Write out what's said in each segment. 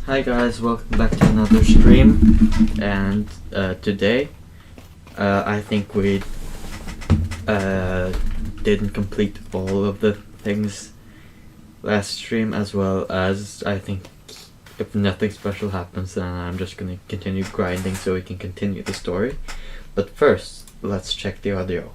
Hi guys, welcome back to another stream, and today I think we didn't complete all of the things last stream, as well as I think if nothing special happens then I'm just gonna continue grinding so we can continue the story. But first, let's check the audio.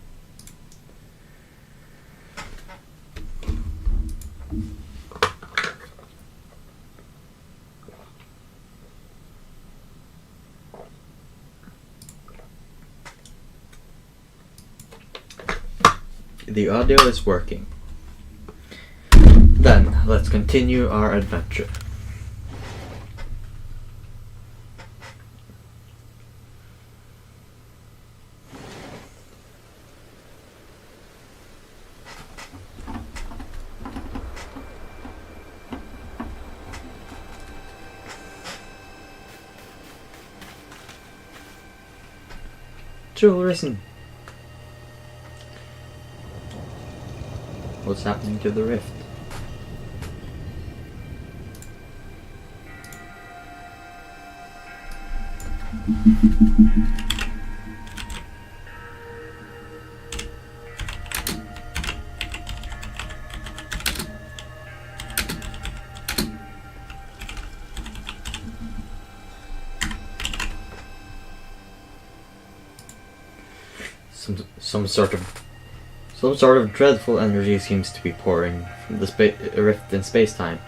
The audio is working. Then, let's continue our adventure. Listen. What's happening to the rift? Some sort of dreadful energy seems to be pouring from the rift in space-time.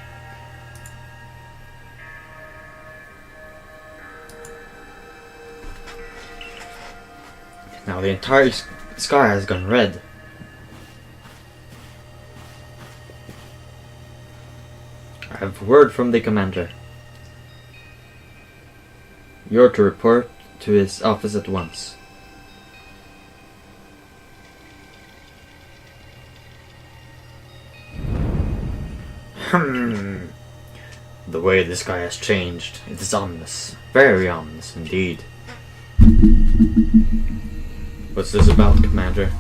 Now the entire sky has gone red. I have word from the commander. You're to report to his office at once. The way the sky has changed, it is ominous. Very ominous indeed. What's this about, Commander?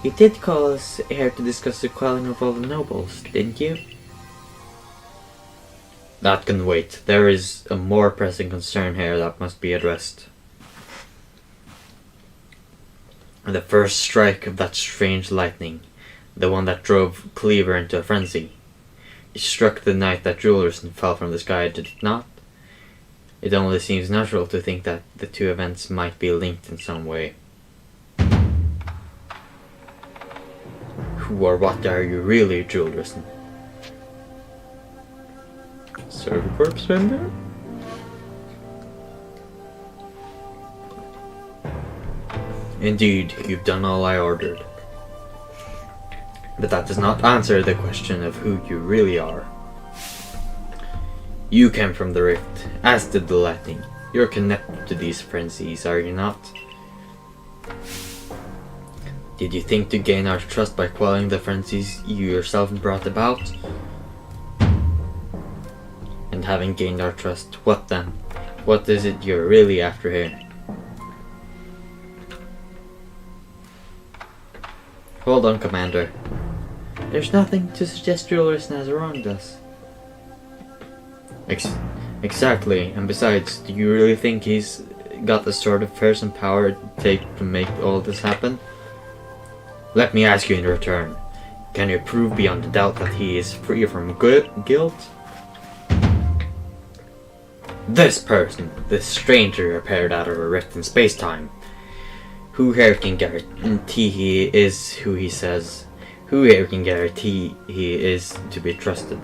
You did call us here to discuss the quelling of all the nobles, didn't you? That can wait. There is a more pressing concern here that must be addressed. The first strike of that strange lightning, the one that drove Cleaver into a frenzy. It struck the night that jewelers and fell from the sky, did it not? It only seems natural to think that the two events might be linked in some way. Who or what are you really, Julerson? Server Corps member? Indeed, you've done all I ordered. But that does not answer the question of who you really are. You came from the rift, as did the lightning. You're connected to these frenzies, are you not? Did you think to gain our trust by quelling the frenzies you yourself brought about? And having gained our trust, what then? What is it you're really after here? Hold on, Commander. There's nothing to suggest Julerson has wronged us. Exactly, and besides, do you really think he's got the sort of person power it takes to make all this happen? Let me ask you in return, can you prove beyond a doubt that he is free from guilt? This person, this stranger appeared out of a rift in space-time. Who here can guarantee he is who he says? Who here can guarantee he is to be trusted?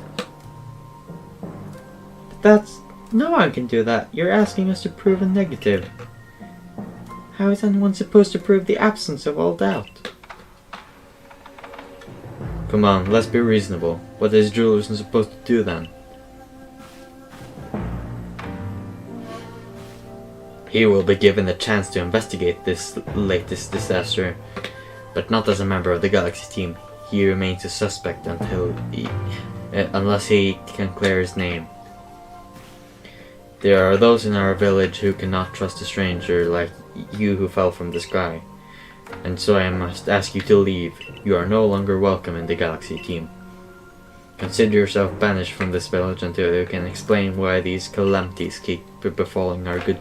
No one can do that. You're asking us to prove a negative. How is anyone supposed to prove the absence of all doubt? Come on, let's be reasonable. What is Julerson supposed to do then? He will be given a chance to investigate this latest disaster, but not as a member of the Galaxy team. He remains a suspect unless he can clear his name. There are those in our village who cannot trust a stranger like you who fell from the sky. And so I must ask you to leave. You are no longer welcome in the Galaxy team. Consider yourself banished from this village until you can explain why these calamities keep befalling our good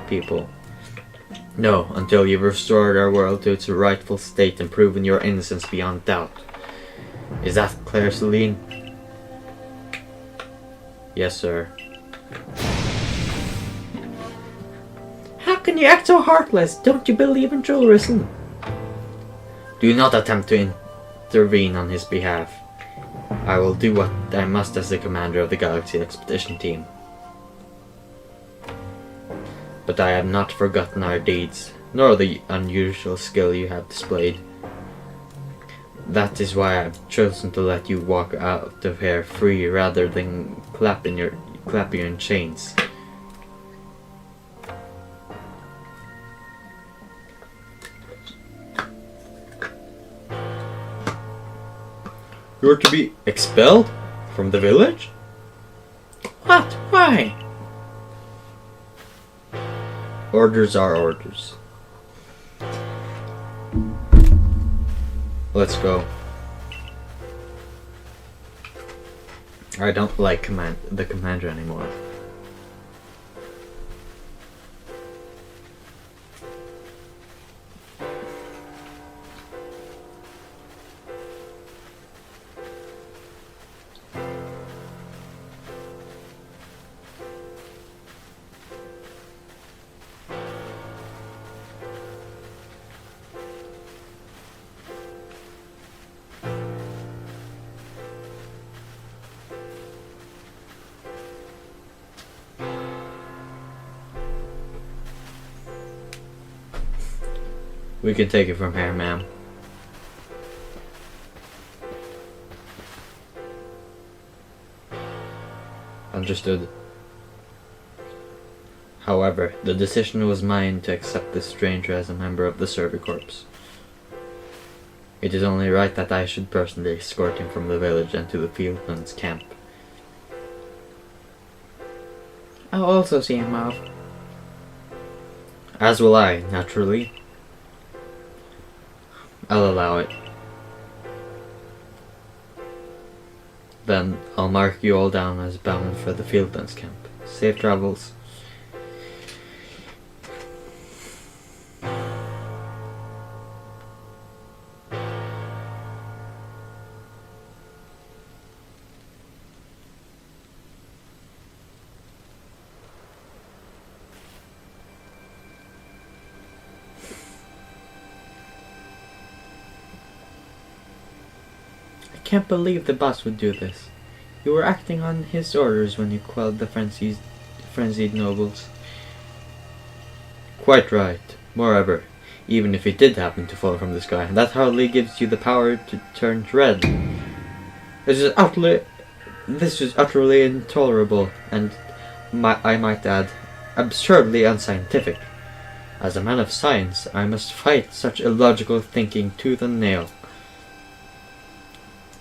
people. No, until you've restored our world to its rightful state and proven your innocence beyond doubt. Is that clear, Celine? Yes, sir. How can you act so heartless? Don't you believe in dualism? Do not attempt to intervene on his behalf. I will do what I must as the commander of the Galaxy Expedition Team. But I have not forgotten our deeds, nor the unusual skill you have displayed. That is why I have chosen to let you walk out of here free rather than clap you in chains. You're to be expelled from the village? What? Why? Orders are orders. Let's go. I don't like the commander anymore. We can take it from here, ma'am. Understood. However, the decision was mine to accept this stranger as a member of the Survey Corps. It is only right that I should personally escort him from the village and to the Fieldman's camp. I'll also see him off. As will I, naturally. I'll allow it. Then I'll mark you all down as bound for the Fieldman's camp. Safe travels. I can't believe the boss would do this. You were acting on his orders when you quelled the frenzied nobles. Quite right. Moreover, even if it did happen to fall from the sky, that hardly gives you the power to turn red. This is utterly intolerable, and I might add, absurdly unscientific. As a man of science, I must fight such illogical thinking tooth and nail.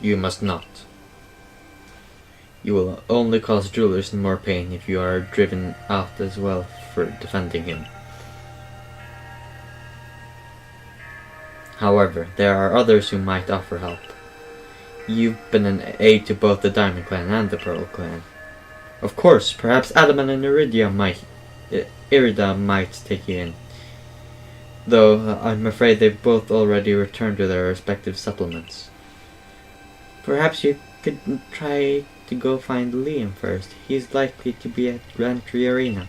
You must not. You will only cause Julius more pain if you are driven out as well for defending him. However, there are others who might offer help. You've been an aid to both the Diamond Clan and the Pearl Clan. Of course, perhaps Adaman and Irida might take you in. Though I'm afraid they've both already returned to their respective settlements. Perhaps you could try to go find Liam first. He's likely to be at Grand Prix Arena.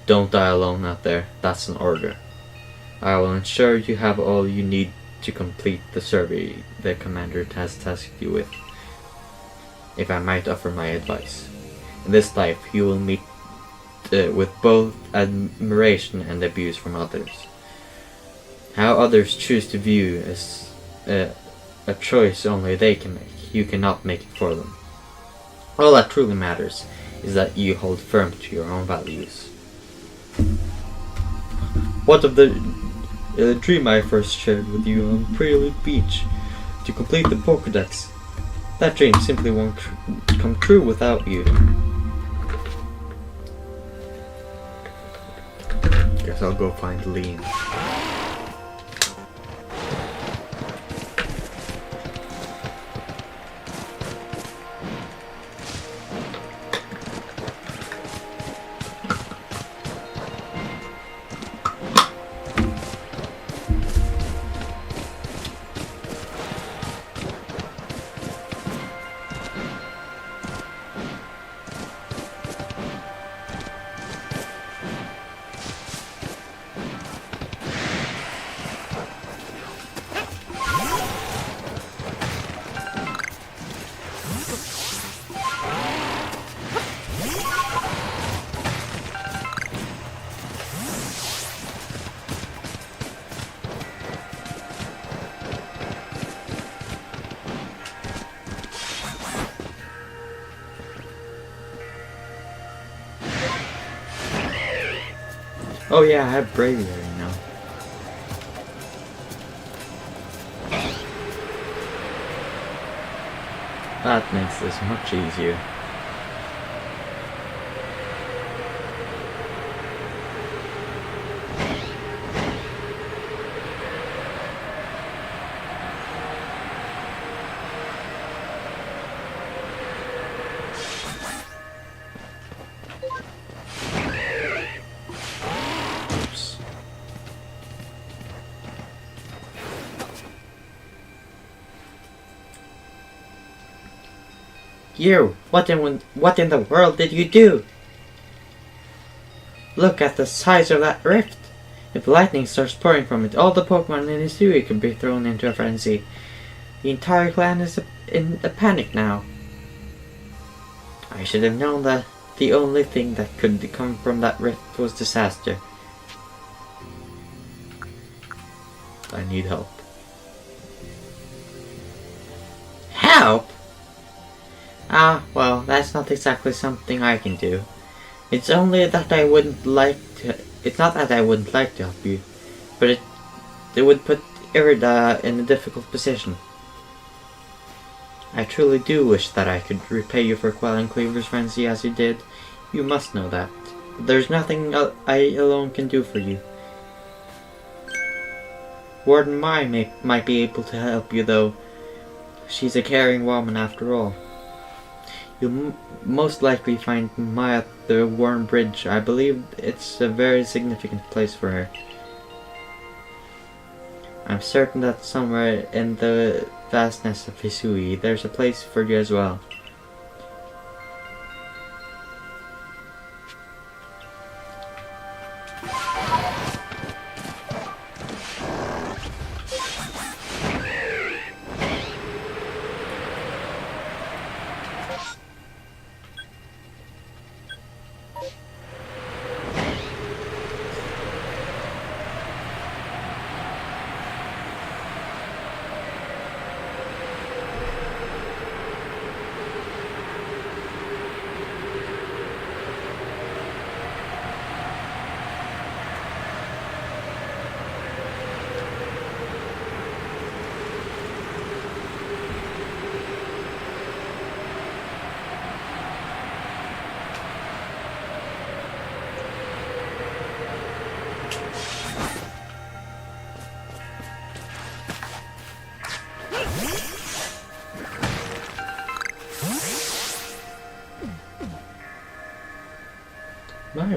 Don't die alone out there. That's an order. I will ensure you have all you need to complete the survey the commander has tasked you with. If I might offer my advice. In this life, you will meet with both admiration and abuse from others. How others choose to view as a choice only they can make. You cannot make it for them. All that truly matters is that you hold firm to your own values. What of the dream I first shared with you on Prelude Beach to complete the Pokédex? That dream simply won't come true without you. Guess I'll go find Liam. Oh yeah, I have bravery now. That makes this much easier. Oops. You! What in the world did you do? Look at the size of that rift! If lightning starts pouring from it, all the Pokemon in Hisui could be thrown into a frenzy. The entire clan is in a panic now. I should have known that the only thing that could come from that rift was disaster. I need help. Help? Ah, well, that's not exactly something I can do. It's only that I wouldn't like to. It's not that I wouldn't like to help you, but it would put Irida in a difficult position. I truly do wish that I could repay you for quelling Cleaver's frenzy as you did. You must know that. There's nothing I alone can do for you. Warden Mai might be able to help you though. She's a caring woman after all. You'll most likely find Mai at the Worm Bridge. I believe it's a very significant place for her. I'm certain that somewhere in the vastness of Hisui, there's a place for you as well.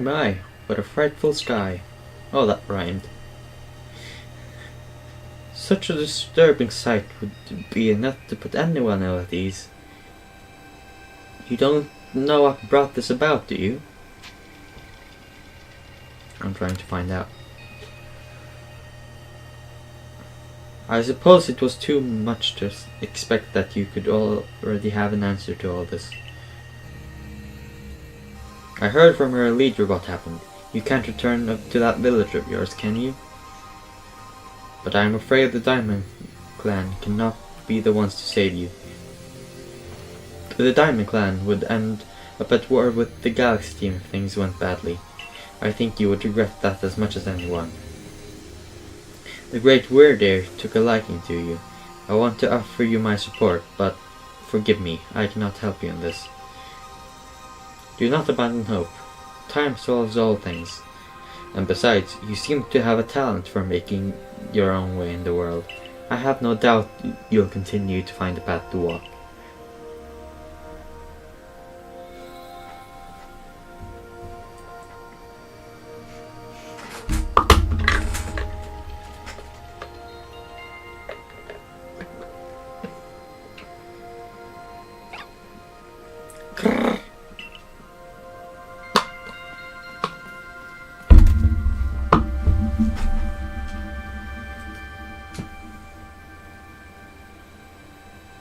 My, what a frightful sky. Oh, that rhymed. Such a disturbing sight would be enough to put anyone ill at ease. You don't know what brought this about, do you? I'm trying to find out. I suppose it was too much to expect that you could already have an answer to all this. I heard from her leader what happened. You can't return up to that village of yours, can you? But I am afraid the Diamond Clan cannot be the ones to save you. The Diamond Clan would end up at war with the Galaxy Team if things went badly. I think you would regret that as much as anyone. The Great Weirdeer took a liking to you. I want to offer you my support, but forgive me, I cannot help you in this. Do not abandon hope. Time solves all things. And besides, you seem to have a talent for making your own way in the world. I have no doubt you'll continue to find a path to walk.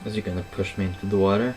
Is he gonna push me into the water?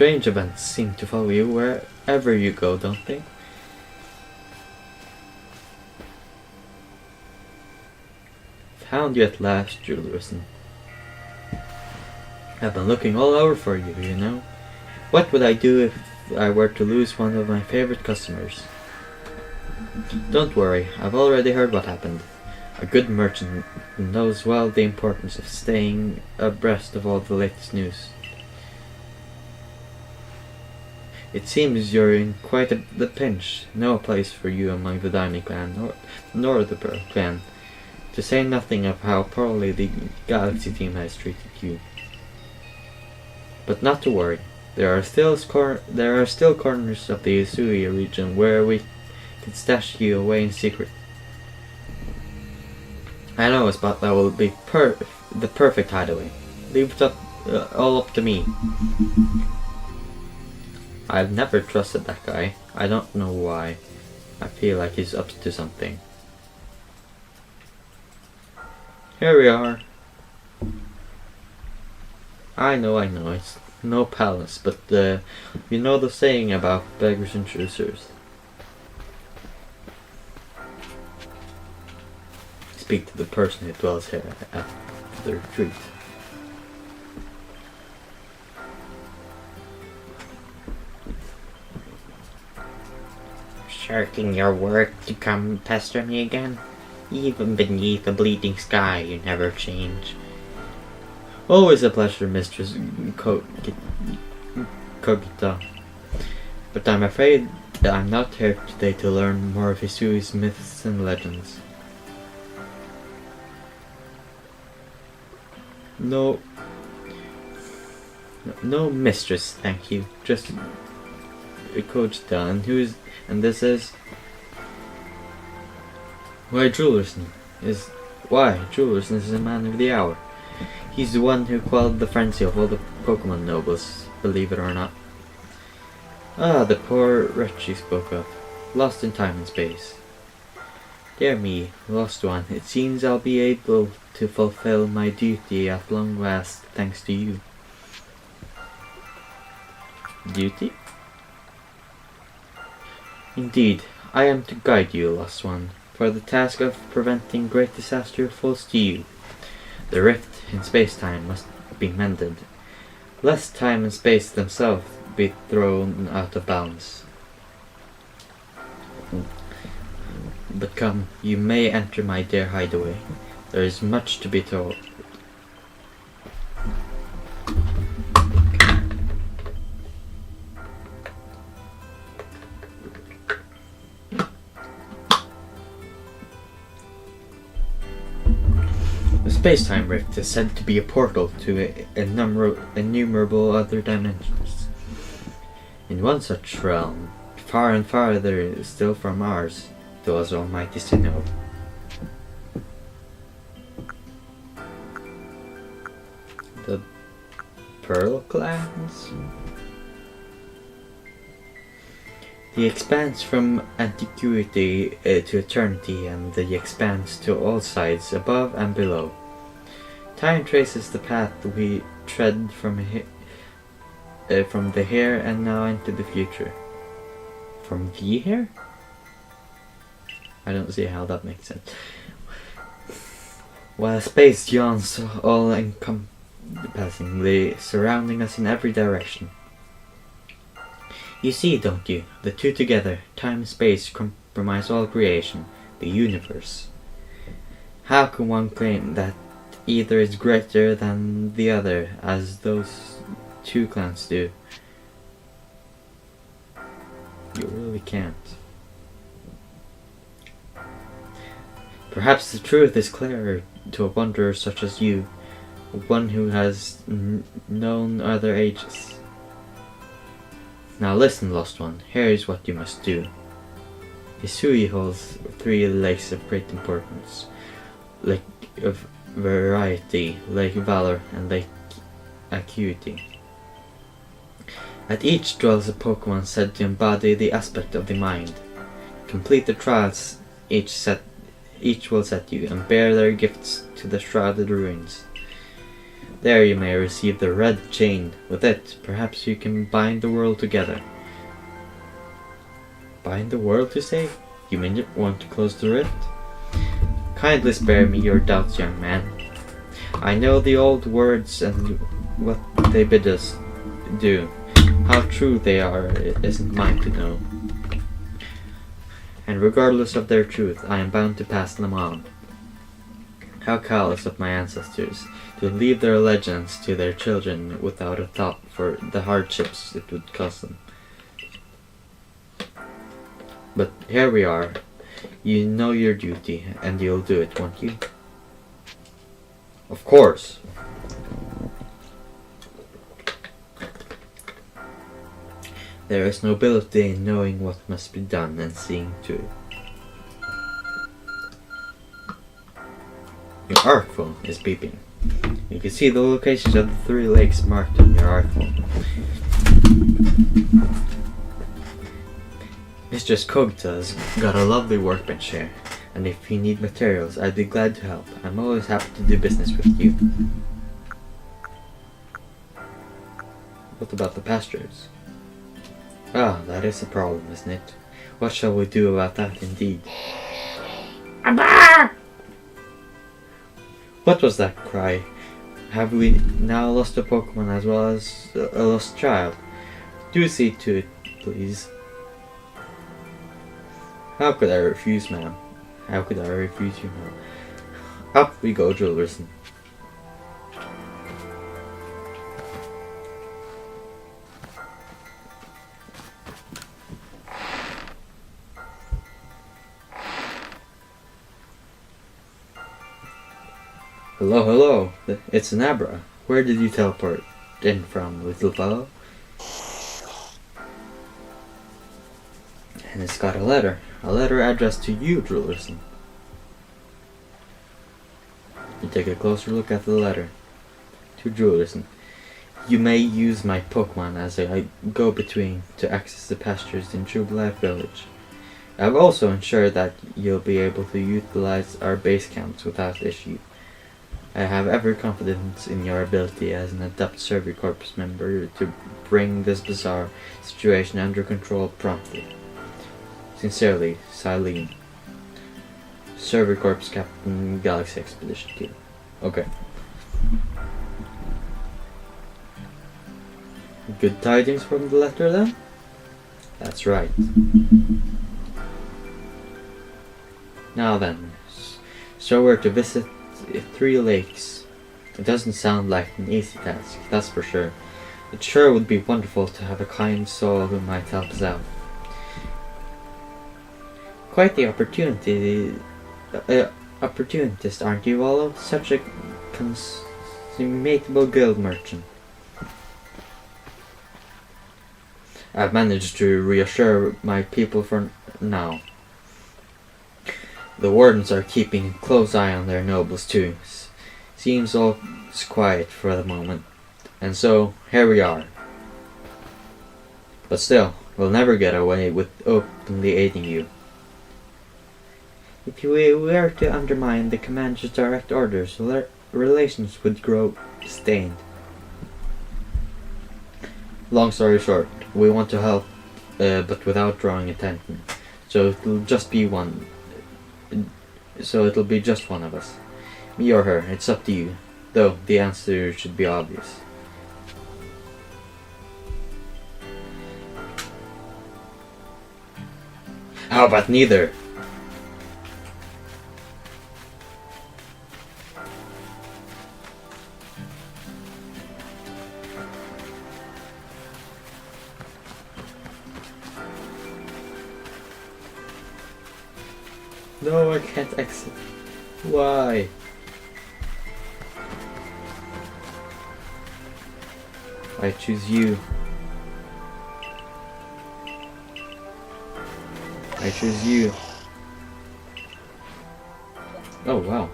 Strange events seem to follow you wherever you go, don't they? Found you at last, Julerson. I've been looking all over for you, you know. What would I do if I were to lose one of my favorite customers? Don't worry, I've already heard what happened. A good merchant knows well the importance of staying abreast of all the latest news. It seems you're in quite the pinch. No place for you among the Diamond Clan, nor the Pearl Clan, to say nothing of how poorly the Galaxy team has treated you. But not to worry. There are still corners of the Hisui region where we can stash you away in secret. I know a spot that will be the perfect hideaway. Leave it all up to me. I've never trusted that guy. I don't know why. I feel like he's up to something. Here we are. I know, it's no palace, but you know the saying about beggars and choosers. Speak to the person who dwells here at the retreat. Shirking your work to come pester me again? Even beneath a bleeding sky, you never change. Always a pleasure, Mistress Kogita. But I'm afraid that I'm not here today to learn more of Hisui's myths and legends. No, mistress, thank you. Just Kogita, and this is... Julerson is a man of the hour. He's the one who quelled the frenzy of all the Pokemon nobles, believe it or not. Ah, the poor wretch you spoke of, lost in time and space. Dear me, lost one, it seems I'll be able to fulfill my duty at long last, thanks to you. Duty? Indeed, I am to guide you, lost one, for the task of preventing great disaster falls to you. The rift in space-time must be mended, lest time and space themselves be thrown out of balance. But come, you may enter my dear hideaway. There is much to be told. The space-time rift is said to be a portal to innumerable other dimensions. In one such realm, far and farther still from ours, dwells Almighty Sinnoh. The Pearl Clans? The expanse from antiquity to eternity, and the expanse to all sides, above and below. Time traces the path we tread from the here and now into the future. From the here? I don't see how that makes sense. While space yawns all encompassingly, surrounding us in every direction. You see, don't you? The two together, time and space, comprise all creation, the universe. How can one claim that either is greater than the other, as those two clans do? You really can't. Perhaps the truth is clearer to a wanderer such as you, one who has known other ages. Now listen, lost one, here is what you must do. Hisui holds three lakes of great importance. Lake of Variety, Lake Valor, and Lake Acuity. At each dwells a Pokemon said to embody the aspect of the mind. Complete the trials each will set you, and bear their gifts to the shrouded ruins. There you may receive the red chain. With it, perhaps you can bind the world together. Bind the world, you say? You mean you want to close the rift? Kindly spare me your doubts, young man. I know the old words and what they bid us do. How true they are isn't mine to know. And regardless of their truth, I am bound to pass them on. How callous of my ancestors to leave their legends to their children without a thought for the hardships it would cause them. But here we are. You know your duty, and you'll do it, won't you? Of course. There is nobility in knowing what must be done and seeing to it. Your arc phone is beeping. You can see the locations of the 3 lakes marked on your arc phone. Mistress Kogta's got a lovely workbench here, and if you need materials, I'd be glad to help. I'm always happy to do business with you. What about the pastures? Ah, that is a problem, isn't it? What shall we do about that, indeed? What was that cry? Have we now lost a Pokemon as well as a lost child? Do see to it, please. How could I refuse, ma'am? How could I refuse you, ma'am? Up we go, Julerson. Hello, hello. It's an Abra. Where did you teleport in from, little fellow? And it's got a letter. A letter addressed to you, Julerson. You take a closer look at the letter. To Julerson. You may use my Pokemon as a go-between to access the pastures in Jubilife Village. I've also ensured that you'll be able to utilize our base camps without issue. I have every confidence in your ability as an adept Survey Corps member to bring this bizarre situation under control promptly. Sincerely, Silene. Survey Corps Captain, Galaxy Expedition Team. Okay. Good tidings from the letter then? That's right. Now then, so we're to visit 3 lakes. It doesn't sound like an easy task, that's for sure. It sure would be wonderful to have a kind soul who might help us out. Quite the opportunist, aren't you, Wallow? Such a consummatable guild merchant. I've managed to reassure my people for now. The wardens are keeping a close eye on their nobles too. Seems all quiet for the moment. And so, here we are. But still, we'll never get away with openly aiding you. If we were to undermine the commander's direct orders, relations would grow stained. Long story short, we want to help, but without drawing attention. So it'll be just one of us. Me or her, it's up to you. Though, the answer should be obvious. How about neither? No, I can't exit. Why? I choose you. I choose you. Oh, wow.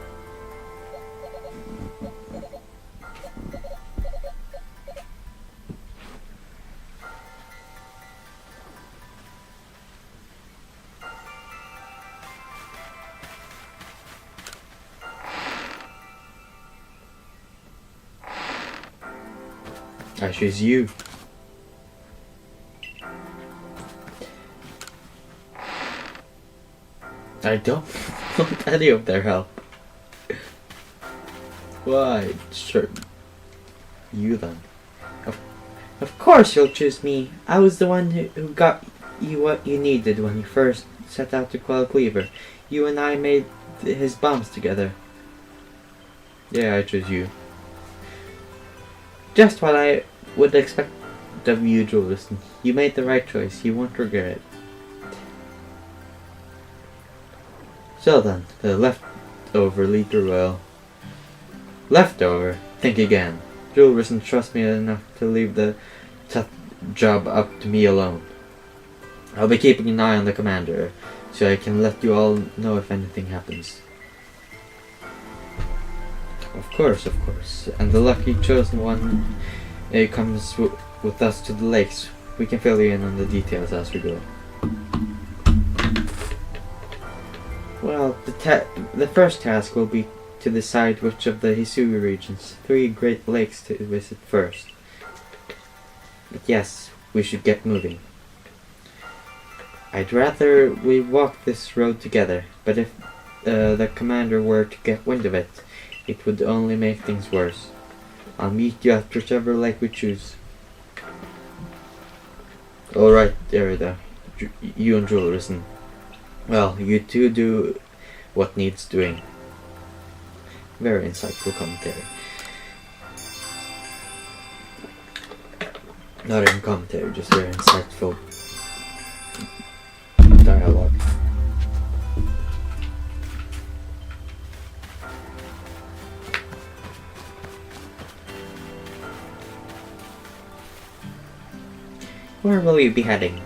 I choose you. I don't want any of their help. Why? Sure. You then. Of course you'll choose me. I was the one who got you what you needed when you first set out to quell Cleaver. You and I made his bombs together. Yeah, I choose you. Just what I would expect of you, Julius. You made the right choice. You won't regret it. So then, the leftover leader will... Leftover? Think again. Julius doesn't trust me enough to leave the tough job up to me alone. I'll be keeping an eye on the commander, so I can let you all know if anything happens. Of course. And the lucky chosen one comes with us to the lakes. We can fill you in on the details as we go. Well, the first task will be to decide which of the Hisui regions, 3 great lakes, to visit first. But yes, we should get moving. I'd rather we walk this road together, but if the commander were to get wind of it, it would only make things worse. I'll meet you at whichever lake we choose. Alright, Derrida. You and Julius, and well, you two do what needs doing. Very insightful commentary. Not even commentary, just very insightful dialogue. Where will you be heading?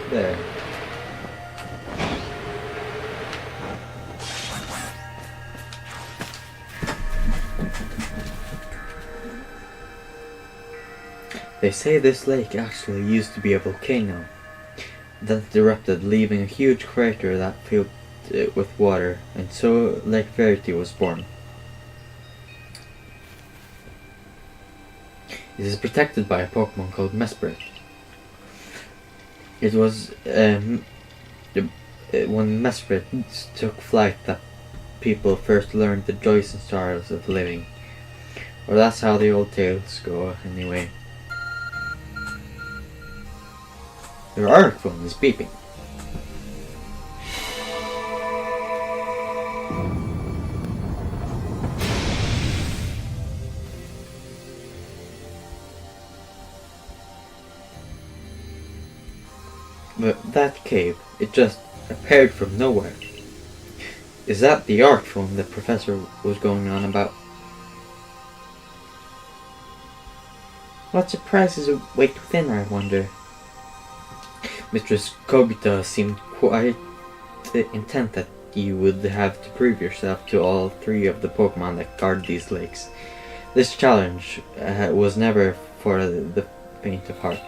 There. They say this lake actually used to be a volcano. Then it erupted, leaving a huge crater that filled it with water, and so Lake Verity was born. It is protected by a Pokemon called Mesprit. It was when Mesprit took flight that people first learned the joys and sorrows of living. Or that's how the old tales go, anyway. Your arc phone is beeping. But that cave, it just appeared from nowhere. Is that the arc phone the professor was going on about? What surprises await within, I wonder? Mistress Kobita seemed quite intent that you would have to prove yourself to all 3 of the Pokemon that guard these lakes. This challenge was never for the faint of heart.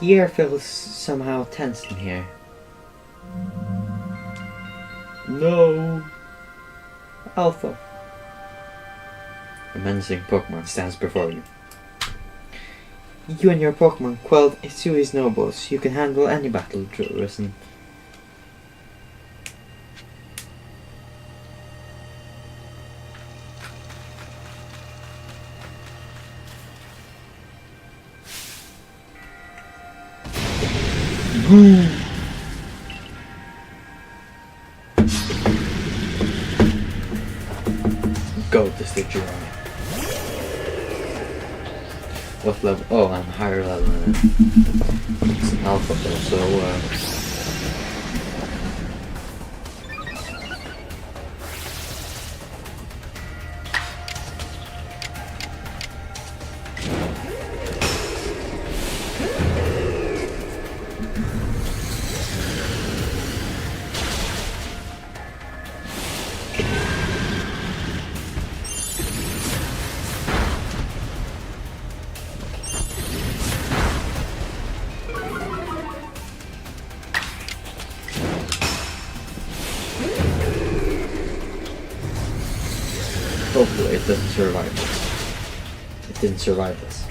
The air feels somehow tense in here. No! Alpha. A menacing Pokemon stands before you. You and your Pokemon quelled Hisui's nobles. You can handle any battle, Risen. Go to stage you're on. What level? Oh, I'm higher level than it. It's an alpha though, so hopefully it doesn't survive this. It didn't survive this.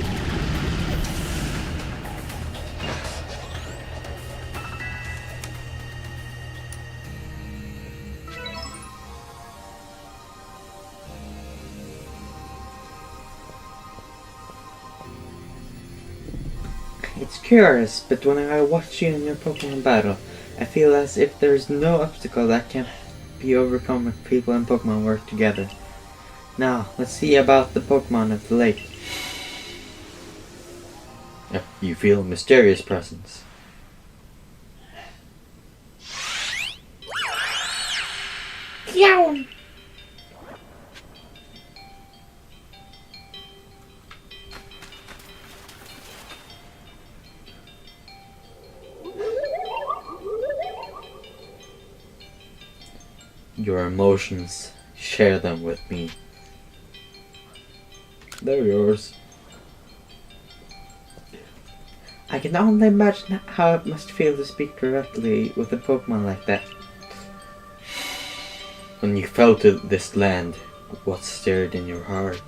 It's curious, but when I watch you in your Pokemon battle, I feel as if there's no obstacle that can't be overcome if people and Pokemon work together. Now, let's see about the Pokemon of the lake. You feel a mysterious presence. Clown! Your emotions, share them with me. They're yours. I can only imagine how it must feel to speak directly with a Pokemon like that. When you fell to this land, what stirred in your heart?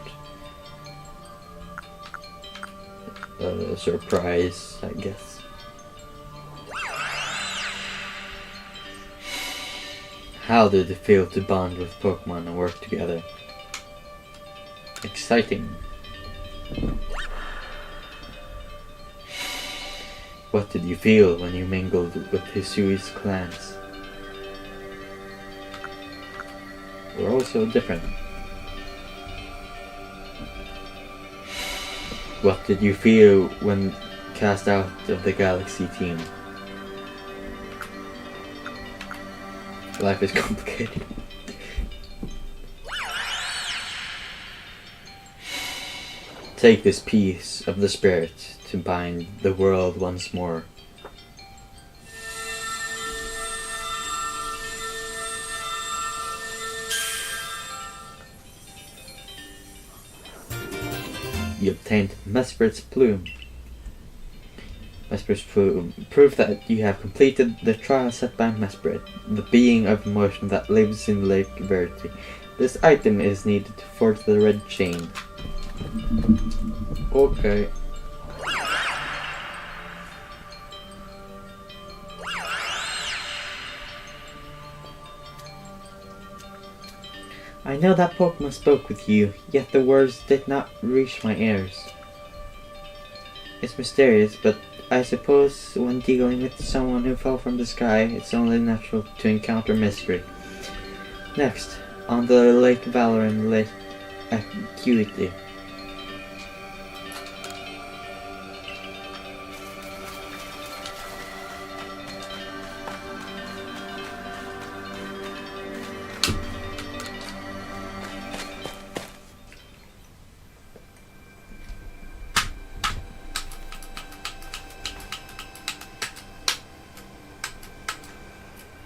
Surprise, I guess. How did it feel to bond with Pokemon and work together? Exciting. What did you feel when you mingled with Hisui's clans? We're all so different. What did you feel when cast out of the Galaxy team? Life is complicated. Take this piece of the spirit to bind the world once more. You obtained Mesper's Plume. Mesper's Plume. Proof that you have completed the trial set by Mesper, the being of emotion that lives in Lake Verity. This item is needed to forge the red chain. Okay. I know that Pokemon spoke with you, yet the words did not reach my ears. It's mysterious, but I suppose when dealing with someone who fell from the sky, it's only natural to encounter mystery. Next, on the Lake Valor and Lake Acuity.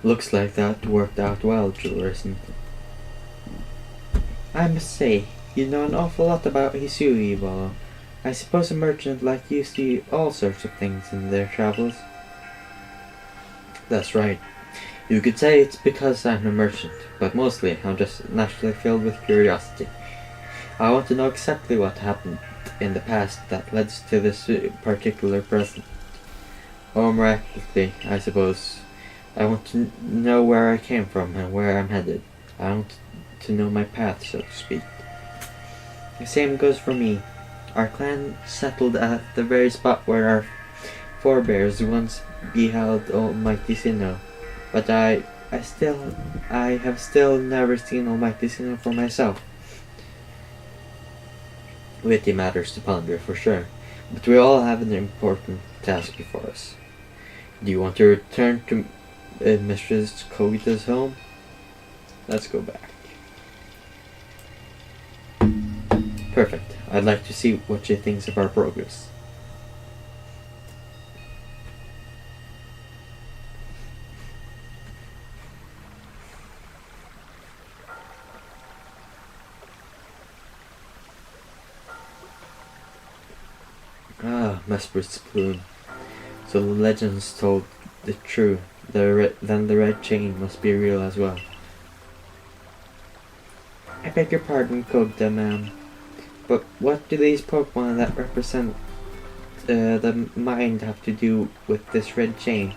Looks like that worked out well, Jurison. I must say, you know an awful lot about Hisui, Volo. I suppose a merchant like you see all sorts of things in their travels. That's right. You could say it's because I'm a merchant, but mostly I'm just naturally filled with curiosity. I want to know exactly what happened in the past that led to this particular present. Or miraculously, I suppose. I want to know where I came from and where I'm headed. I want to know my path, so to speak. The same goes for me. Our clan settled at the very spot where our forebears once beheld Almighty Sinnoh, but I have still never seen Almighty Sinnoh for myself. Witty matters to ponder, for sure, but we all have an important task before us. Do you want to return to Mistress Kogita's home? Let's go back. Perfect. I'd like to see what she thinks of our progress. Ah, Mesprit's plume. So the legends told the true. Then the red chain must be real as well. I beg your pardon, Kogda, ma'am. But what do these Pokemon that represent the mind have to do with this red chain?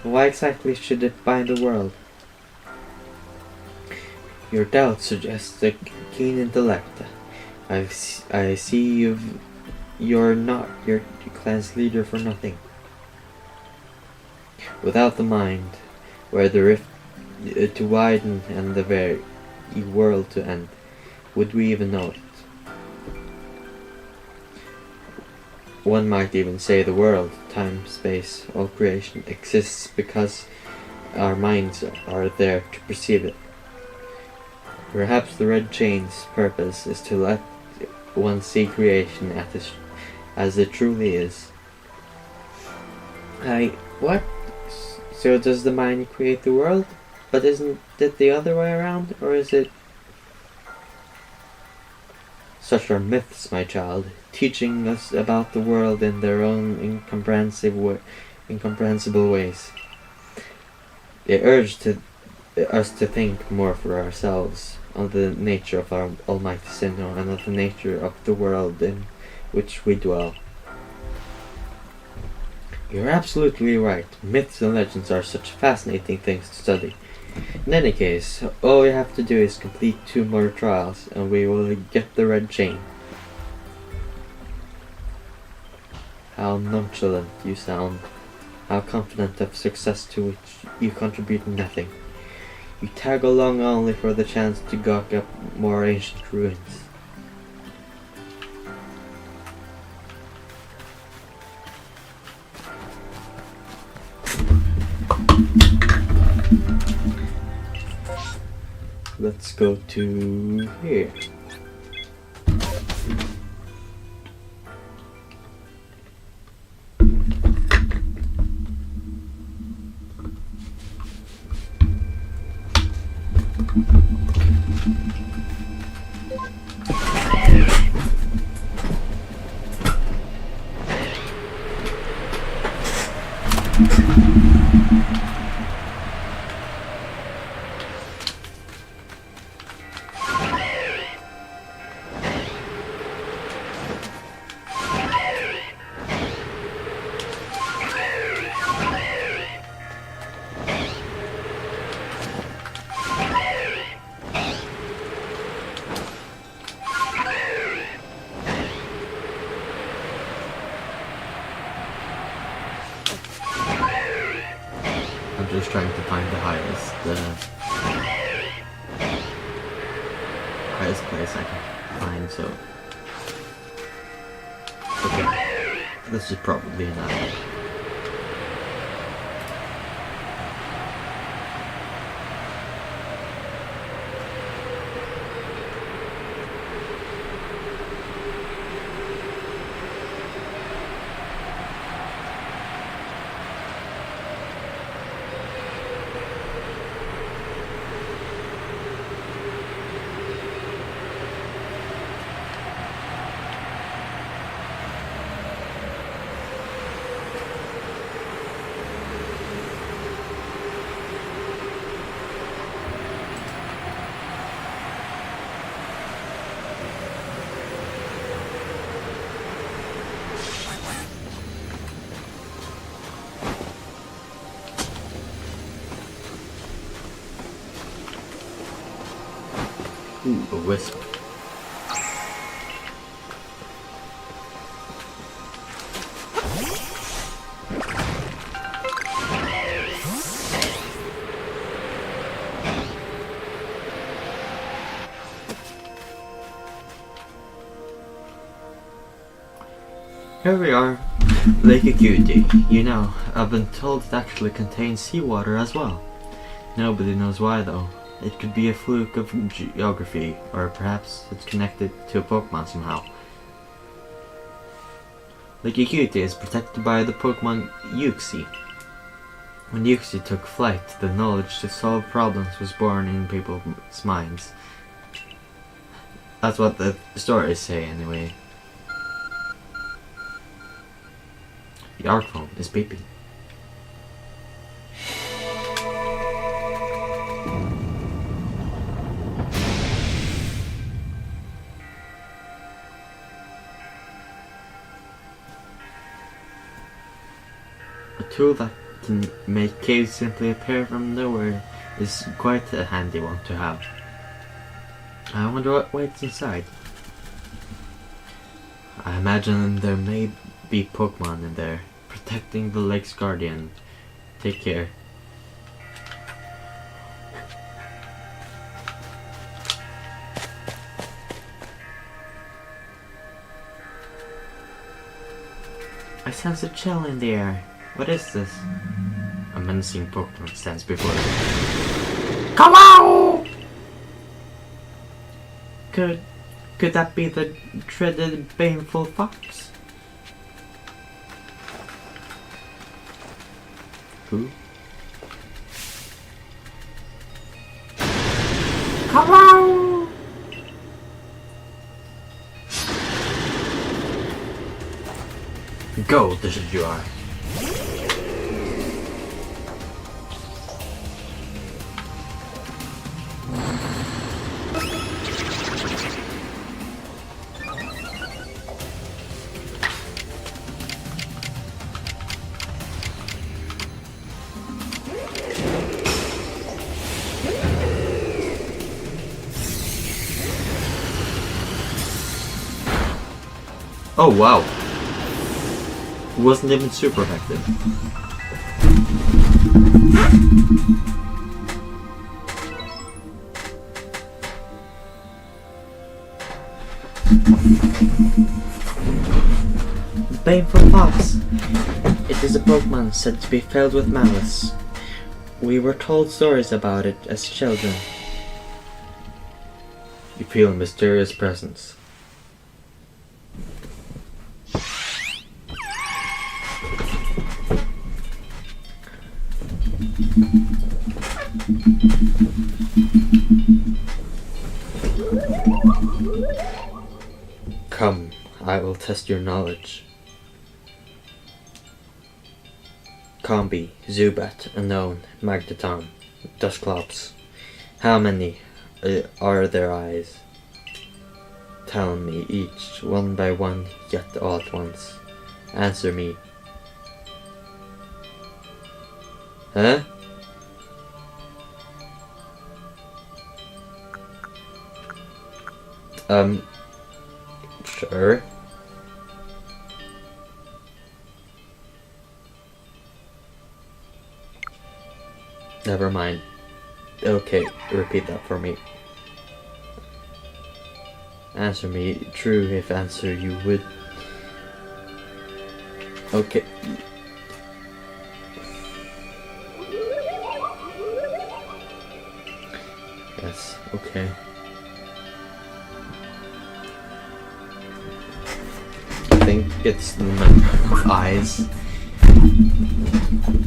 Why exactly should it bind the world? Your doubt suggests a keen intellect. I see you're not your clan's leader for nothing. Without the mind, were the rift to widen and the very world to end, would we even know it? One might even say the world, time, space, all creation exists because our minds are there to perceive it. Perhaps the red chain's purpose is to let one see creation as it truly is. What? So does the mind create the world? But isn't it the other way around? Or is it... Such are myths, my child, teaching us about the world in their own incomprehensible ways. They urge us to think more for ourselves on the nature of our Almighty Sinnoh and of the nature of the world in which we dwell. You're absolutely right. Myths and legends are such fascinating things to study. In any case, all we have to do is complete 2 more trials and we will get the red chain. How nonchalant you sound. How confident of success to which you contribute nothing. You tag along only for the chance to gawk up more ancient ruins. Let's go to here. I'm just trying to find the highest place I can find, so... Okay, this is probably enough. Ooh, a wisp. Here we are, Lake Acuity. You know, I've been told it actually contains seawater as well. Nobody knows why though. It could be a fluke of geography, or perhaps it's connected to a Pokemon somehow. Lake Acuity is protected by the Pokemon Uxie. When Uxie took flight, the knowledge to solve problems was born in people's minds. That's what the stories say anyway. The arc phone is beeping. A tool that can make caves simply appear from nowhere is quite a handy one to have. I wonder what waits inside. I imagine there may be Pokemon in there, protecting the lake's guardian. Take care. I sense a chill in the air. What is this? A menacing Pokemon stands before me. Come on! Could that be the dreaded baneful fox? Who? Come on! Go, this is you are. Oh wow. It wasn't even super effective. The baneful fox. It is a Pokemon said to be filled with malice. We were told stories about it as children. You feel a mysterious presence. Come, I will test your knowledge. Combi, Zubat, Unknown, Magneton, Dusclops. How many are their eyes? Tell me each, one by one, yet all at once. Answer me. Huh? Sure. Never mind. Okay, repeat that for me. Answer me true if answer you would. Okay. Yes, okay. I think it's the number of eyes.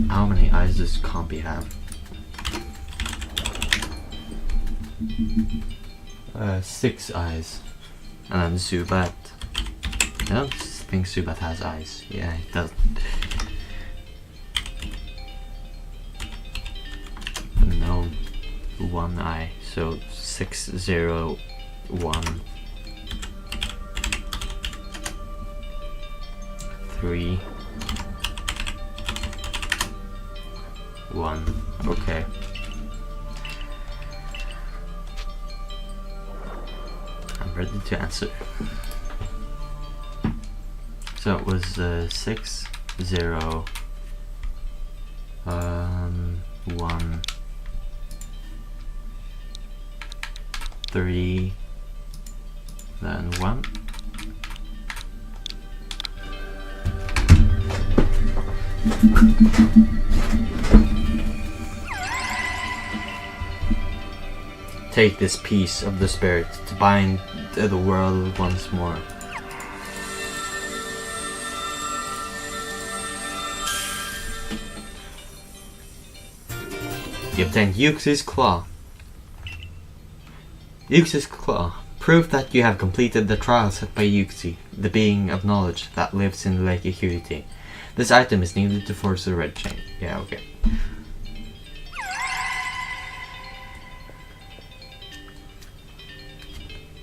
How many eyes does Combi have? 6 eyes. And then Zubat. I don't think Zubat has eyes. Yeah, it does. No, 1 eye. So 6, 0, 1. 3, 1. Okay. I'm ready to answer. So it was 6, 0, 1, 3, then 1. Take this piece of the spirit to bind the world once more. You obtained Uxie's Claw. Uxie's Claw. Proof that you have completed the trial set by Uxie, the being of knowledge that lives in Lake Acuity. This item is needed to force the red chain. Yeah, okay.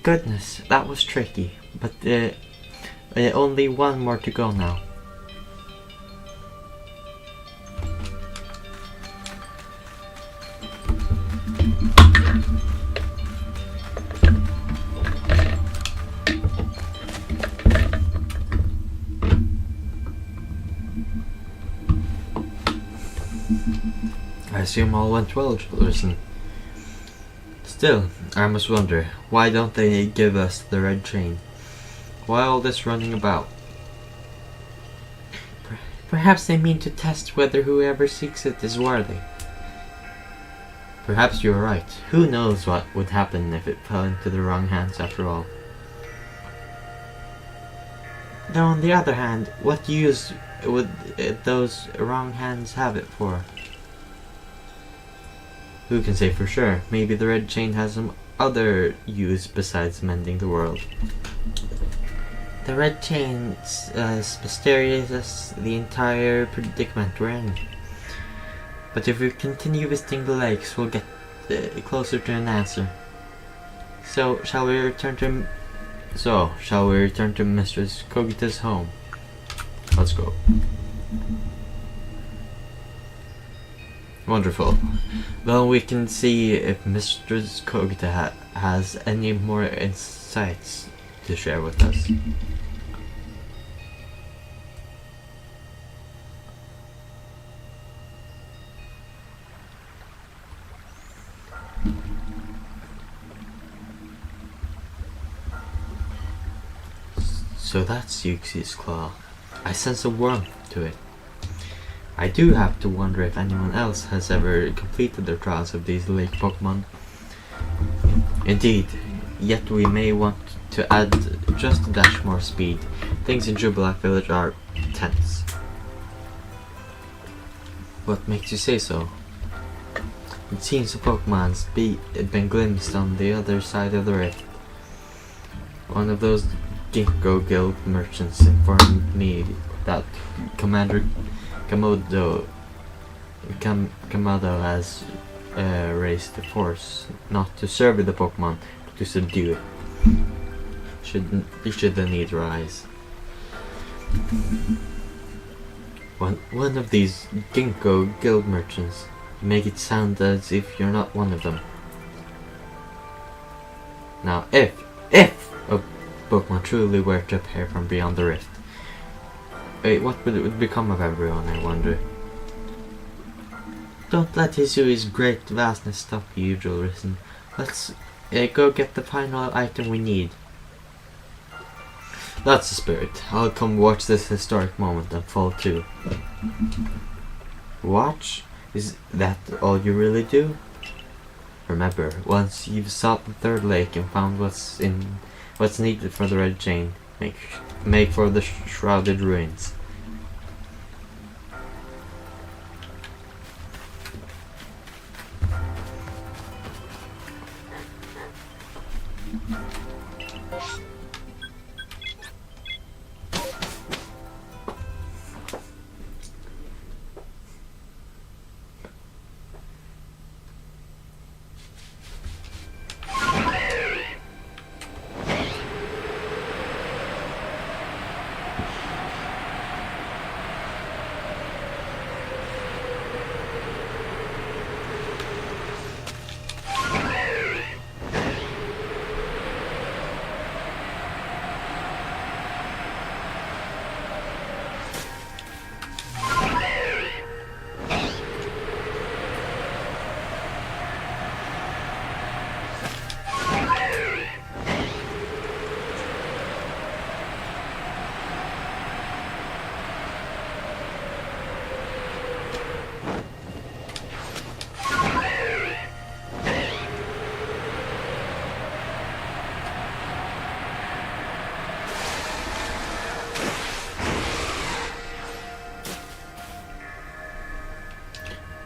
Goodness, that was tricky, but only one more to go now. I assume all went well, listen. Still, I must wonder, why don't they give us the red chain? Why all this running about? Perhaps they mean to test whether whoever seeks it is worthy. Perhaps you're right. Who knows what would happen if it fell into the wrong hands after all. Though on the other hand, what use would those wrong hands have it for? Who can say for sure? Maybe the red chain has some other use besides mending the world. The red chain's as mysterious as the entire predicament we're in. But if we continue visiting the lakes, we'll get closer to an answer. So, shall we return to Mistress Kogita's home? Let's go. Wonderful. Well, we can see if Mistress Kogita has any more insights to share with us. So that's Uxie's Claw. I sense a warmth to it. I do have to wonder if anyone else has ever completed their trials of these lake Pokemon. Indeed, yet we may want to add just a dash more speed. Things in Jubilac Village are tense. What makes you say so? It seems the Pokemon's been glimpsed on the other side of the rift. One of those Ginkgo Guild merchants informed me that Commander Kamado has raised the force not to serve the Pokemon, but to subdue it. Should the need rise. One of these Ginkgo Guild merchants. Make it sound as if you're not one of them. Now, if a Pokemon truly were to appear from beyond the rift, what would it become of everyone, I wonder? Don't let Hisui's great vastness stop you, Julrison. Let's go get the final item we need. That's the spirit. I'll come watch this historic moment unfold too. Watch? Is that all you really do? Remember, once you've sought the third lake and found what's needed for the red chain, make for the shrouded ruins.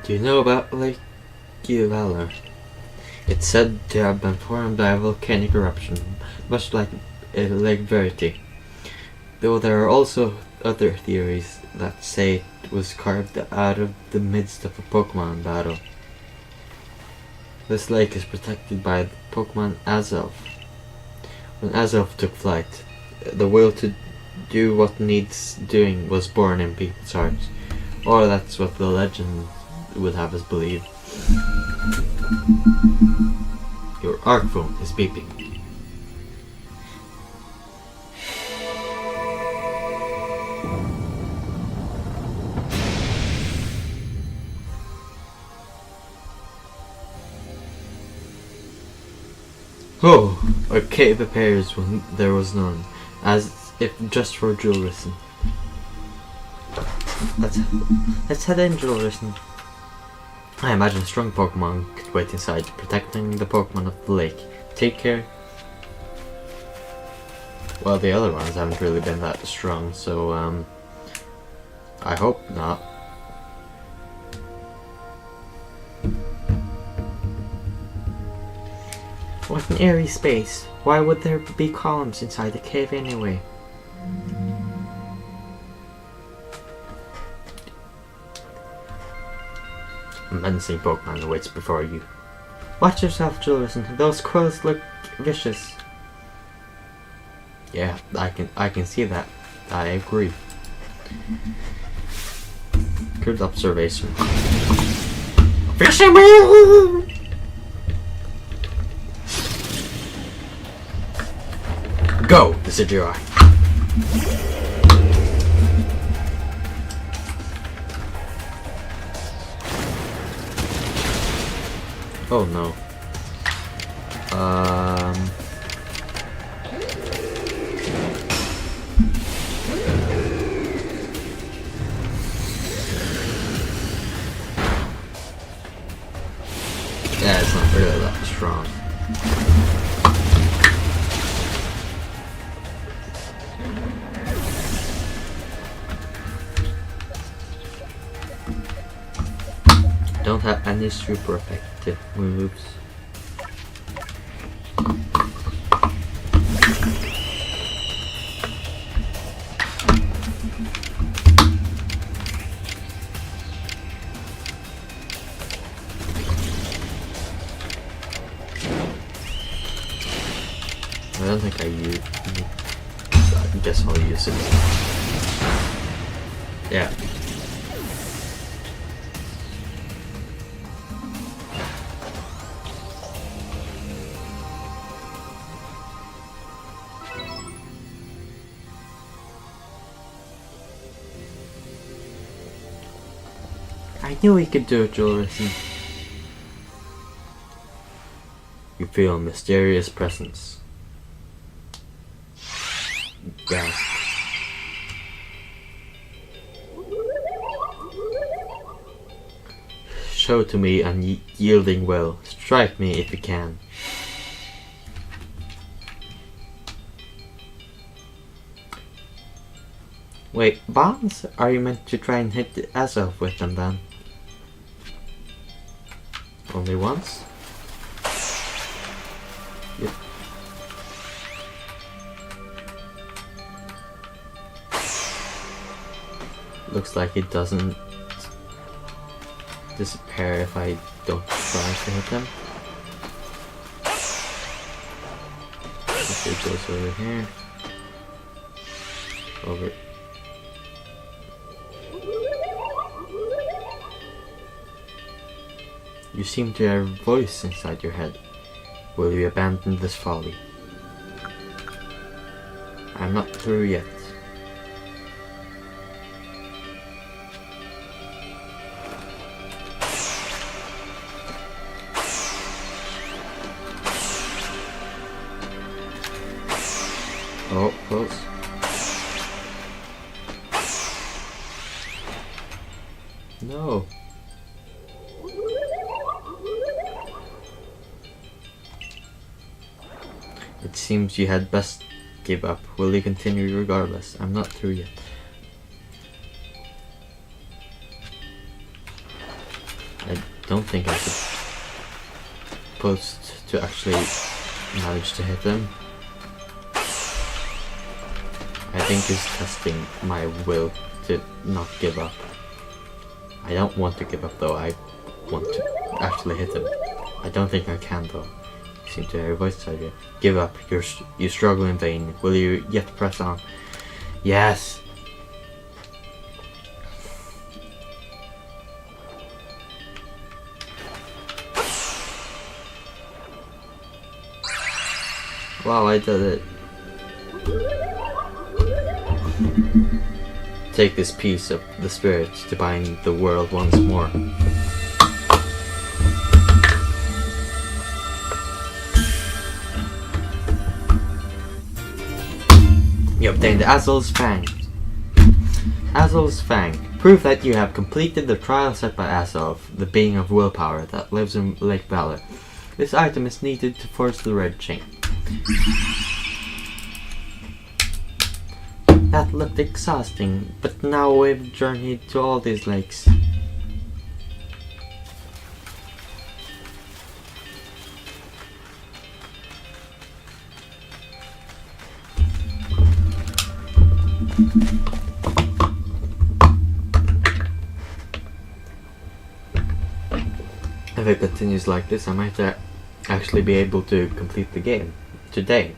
Do you know about Lake Valor? It's said to have been formed by a volcanic eruption, much like Lake Verity. Though there are also other theories that say it was carved out of the midst of a Pokemon battle. This lake is protected by the Pokemon Azelf. When Azelf took flight, the will to do what needs doing was born in people's hearts. Or that's what the legend would have us believe. Your ARC phone is beeping. Oh, a cave appears when there was none, as if just for Julrison. Let's head in, Julrison. I imagine a strong Pokemon could wait inside, protecting the Pokemon of the lake. Take care. Well, the other ones haven't really been that strong, so I hope not. What an eerie space. Why would there be columns inside the cave anyway? A menacing Pokemon awaits before you. Watch yourself, Julrison. Those quills look vicious. Yeah, I can see that. I agree. Good observation. Fisherman! Go, Decidueye. Oh no. Yeah, it's not really that strong. Don't have any super effective moves. I don't think I use. I guess I'll use it. Yeah. I knew he could do it, Julrison. You feel a mysterious presence. Gasp. Show to me unyielding will. Strike me if you can. Wait, bombs? Are you meant to try and hit the Azelf with them then? Only once? Yep. Looks like it doesn't disappear if I don't try to hit them. It goes over here. Over. You seem to hear a voice inside your head. Will you abandon this folly? I'm not through yet. Oh, close. No. It seems you had best give up. Will you continue regardless? I'm not through yet. don't think I'm supposed to actually manage to hit him. I think he's testing my will to not give up. I don't want to give up though, I want to actually hit him. I don't think I can though. You seem to hear a voice inside you. Give up, you struggle in vain. Will you yet press on? Yes! Wow, I did it. Take this piece of the spirit to bind the world once more. You obtained the Azul's Fang. Azul's Fang. Proof that you have completed the trial set by Azul, the being of willpower that lives in Lake Valor. This item is needed to force the red chain. That looked exhausting, but now we've journeyed to all these lakes. If it continues like this, I might actually be able to complete the game today.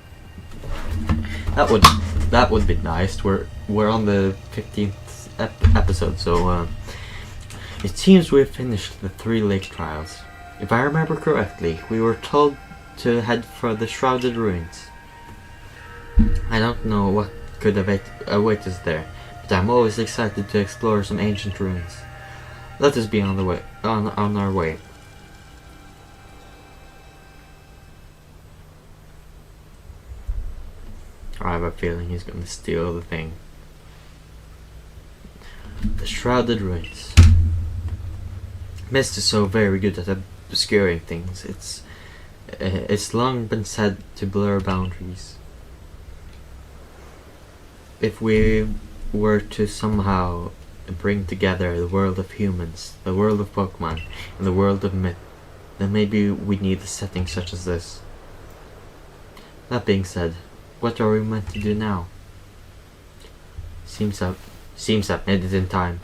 That would be nice. We're on the 15th episode, so it seems we've finished the 3 lake trials. If I remember correctly, we were told to head for the Shrouded Ruins. I don't know what could await us there, but I'm always excited to explore some ancient ruins. Let us be on the way, on our way. I have a feeling he's gonna steal the thing. The Shrouded Ruins. Mist is so very good at obscuring things. It's long been said to blur boundaries. If we were to somehow bring together the world of humans, the world of Pokemon, and the world of myth, then maybe we need a setting such as this. That being said, what are we meant to do now? Seems I've made it in time.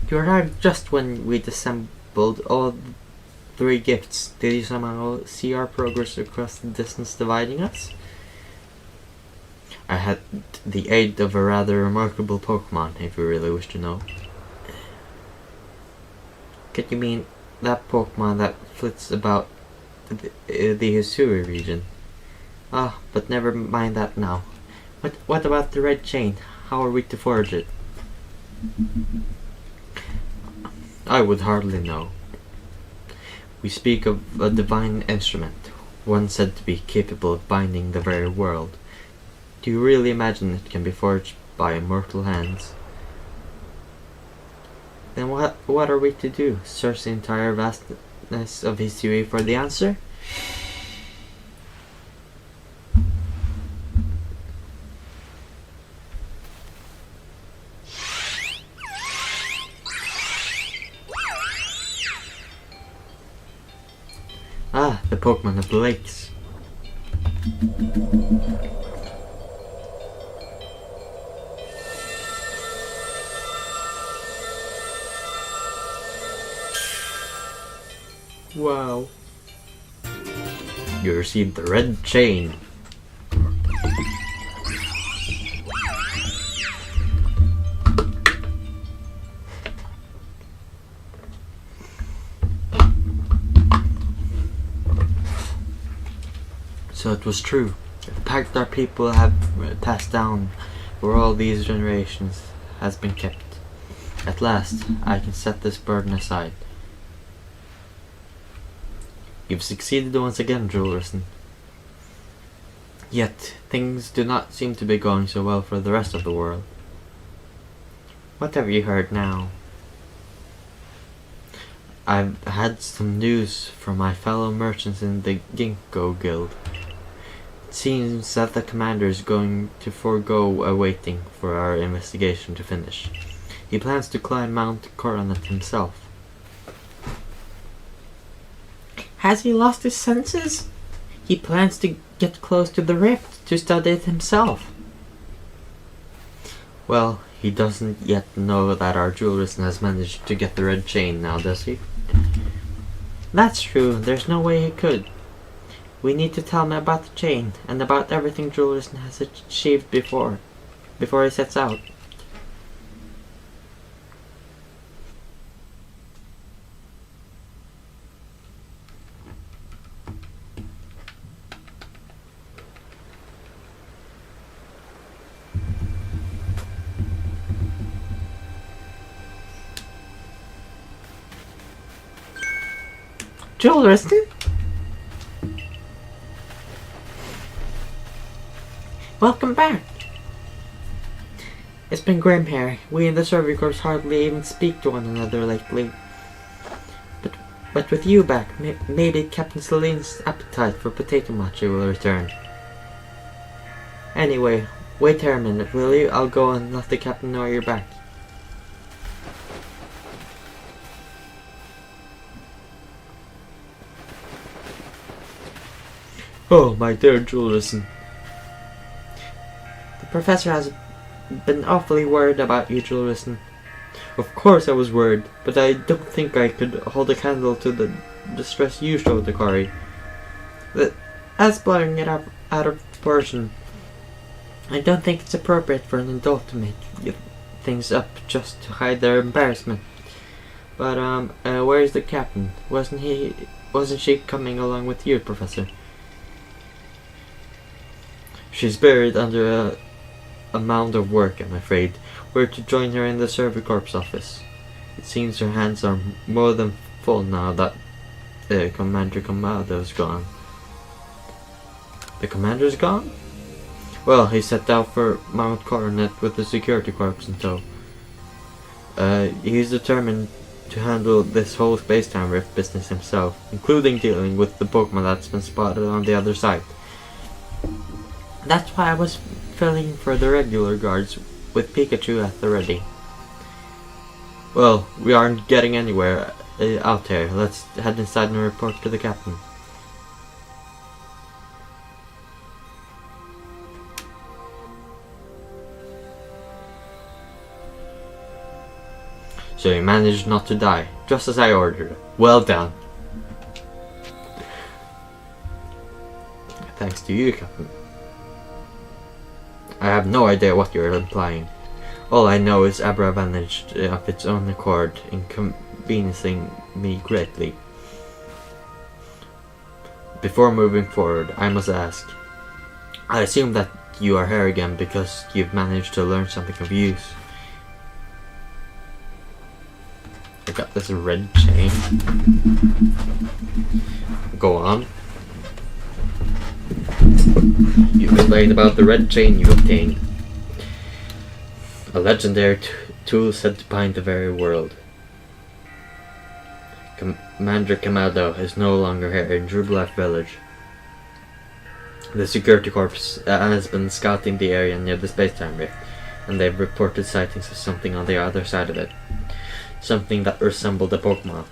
You arrived just when we'd assembled all 3 gifts. Did you somehow see our progress across the distance dividing us? I had the aid of a rather remarkable Pokemon, if you really wish to know. Can you mean that Pokemon that flits about the Hisui region? Ah, but never mind that now. What about the red chain? How are we to forge it? I would hardly know. We speak of a divine instrument, one said to be capable of binding the very world. Do you really imagine it can be forged by immortal hands? Then what are we to do? Search the entire vastness of Hisui for the answer? Ah, the Pokemon of the lakes. Wow. You received the red chain. So it was true. The pact our people have passed down for all these generations has been kept. At last, I can set this burden aside. You've succeeded once again, Julerson. Yet, things do not seem to be going so well for the rest of the world. What have you heard now? I've had some news from my fellow merchants in the Ginkgo Guild. It seems that the commander is going to forego waiting for our investigation to finish. He plans to climb Mount Coronet himself. Has he lost his senses? He plans to get close to the rift to study it himself. Well, he doesn't yet know that our Julrison has managed to get the red chain now, does he? That's true, there's no way he could. We need to tell him about the chain, and about everything Julrison has achieved before he sets out. Julrison? Welcome back. It's been grim here. We in the Survey Corps hardly even speak to one another lately. But with you back, maybe Captain Celine's appetite for potato matcha will return. Anyway, wait here a minute, will you? I'll go and let the captain know you're back. Oh, my dear Julrison. The professor has been awfully worried about you, Julrison. Of course I was worried, but I don't think I could hold a candle to the distress you showed the quarry. As blowing it up out of proportion, I don't think it's appropriate for an adult to make things up just to hide their embarrassment. But where's the captain? Wasn't she coming along with you, Professor? She's buried under a mound of work, I'm afraid. We're to join her in the Survey Corps office. It seems her hands are more than full now that Commander Comado's gone. The commander's gone? Well, he set out for Mount Coronet with the security corps in tow. He's determined to handle this whole space-time rift business himself, including dealing with the Pokemon that's been spotted on the other side. That's why I was filling for the regular guards with Pikachu at the ready. Well, we aren't getting anywhere out here. Let's head inside and report to the captain. So you managed not to die, just as I ordered. Well done. Thanks to you, Captain. I have no idea what you're implying. All I know is Abra vanished of its own accord, inconveniencing me greatly. Before moving forward, I must ask. I assume that you are here again because you've managed to learn something of use. I got this red chain. Go on. You explained about the red chain you obtained. A legendary tool said to bind the very world. Commander Comado is no longer here in Drublev village. The security corps has been scouting the area near the space-time rift, and they've reported sightings of something on the other side of it. Something that resembled a Pokemon.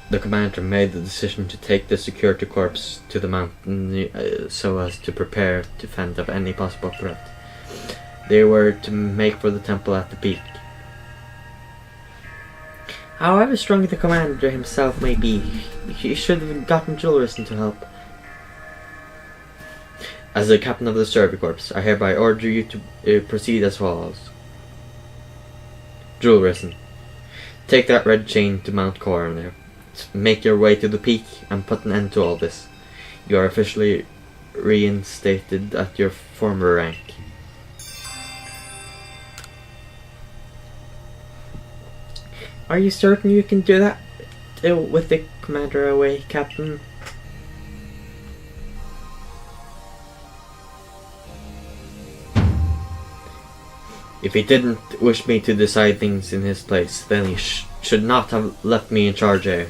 The commander made the decision to take the security corps to the mountain so as to prepare to fend off any possible threat. They were to make for the temple at the peak. However strong the commander himself may be, he should have gotten Julrison to help. As the captain of the Survey Corps, I hereby order you to proceed as follows. Julrison, take that red chain to Mount Coroner. Make your way to the peak and put an end to all this. You are officially reinstated at your former rank. Are you certain you can do that with the commander away, Captain? If he didn't wish me to decide things in his place, then he should not have left me in charge here.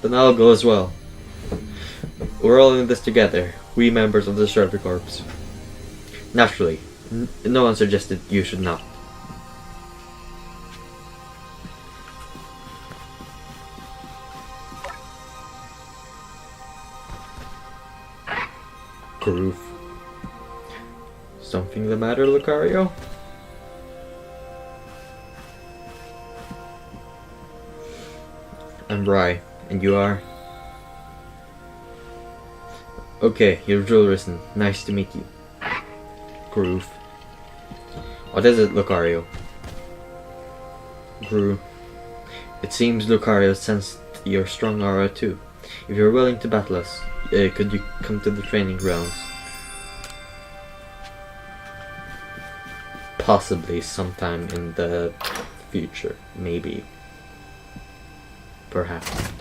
Then I'll go as well. We're all in this together, we members of the Survey Corps. Naturally, no one suggested you should not. Groove. Something the matter, Lucario? I'm Bry, and you are? Okay, you're Julrison. Nice to meet you. Groove. What is it, Lucario? Groove. It seems Lucario sensed your strong aura too. If you're willing to battle us, could you come to the training grounds? Possibly sometime in the future, maybe. Perhaps.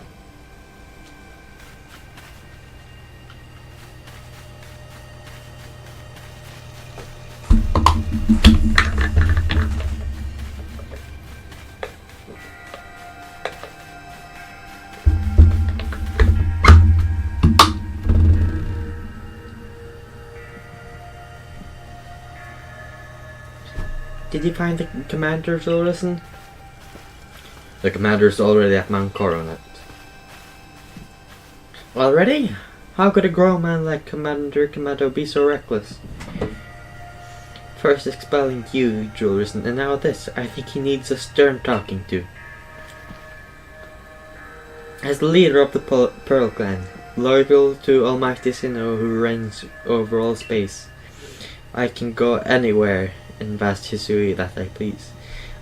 Did you find the commander, Julrison? The commander's already at Mount Coronet. Already? How could a grown man like Commander Kamado be so reckless? First expelling you, Julrison, and now this. I think he needs a stern talking to. As the leader of the Pearl Clan, loyal to Almighty Sinnoh who reigns over all space, I can go anywhere in vast Hisui that I please.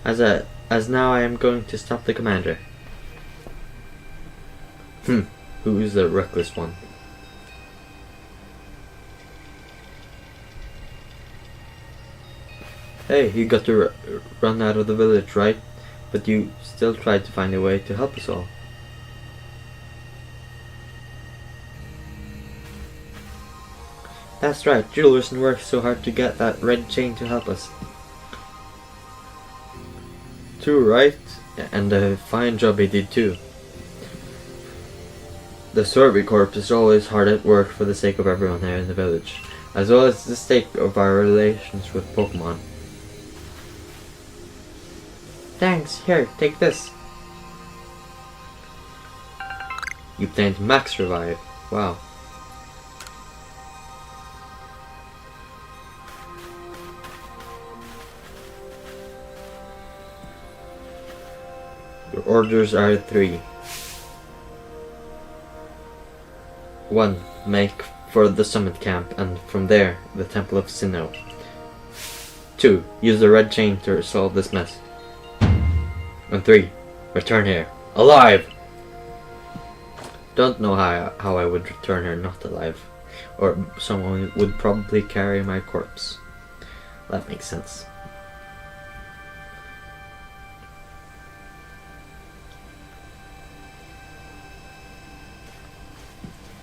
As now I am going to stop the commander. Who is the reckless one? Hey, you got to run out of the village, right? But you still tried to find a way to help us all. That's right, Julrison worked so hard to get that red chain to help us. True, right? And a fine job he did too. The Sorby Corps is always hard at work for the sake of everyone here in the village, as well as the sake of our relations with Pokemon. Thanks, here, take this. You obtained Max Revive. Wow. Your orders are 3. 1. Make for the summit camp, and from there, the Temple of Sinnoh. 2. Use the red chain to solve this mess. And 3. Return here. Alive! Don't know how I would return here not alive. Or someone would probably carry my corpse. That makes sense.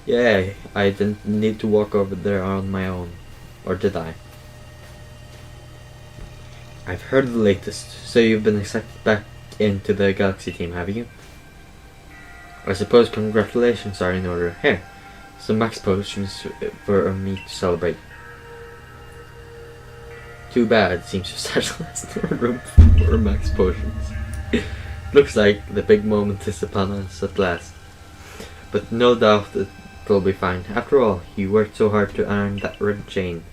Yeah, I didn't need to walk over there on my own. Or did I? I've heard the latest. So you've been accepted back into the Galaxy team, have you? I suppose congratulations are in order. Here, some max potions for me to celebrate. Too bad, seems your satchel has no room for max potions. Looks like the big moment is upon us at last. But no doubt that it'll be fine. After all, you worked so hard to earn that red chain.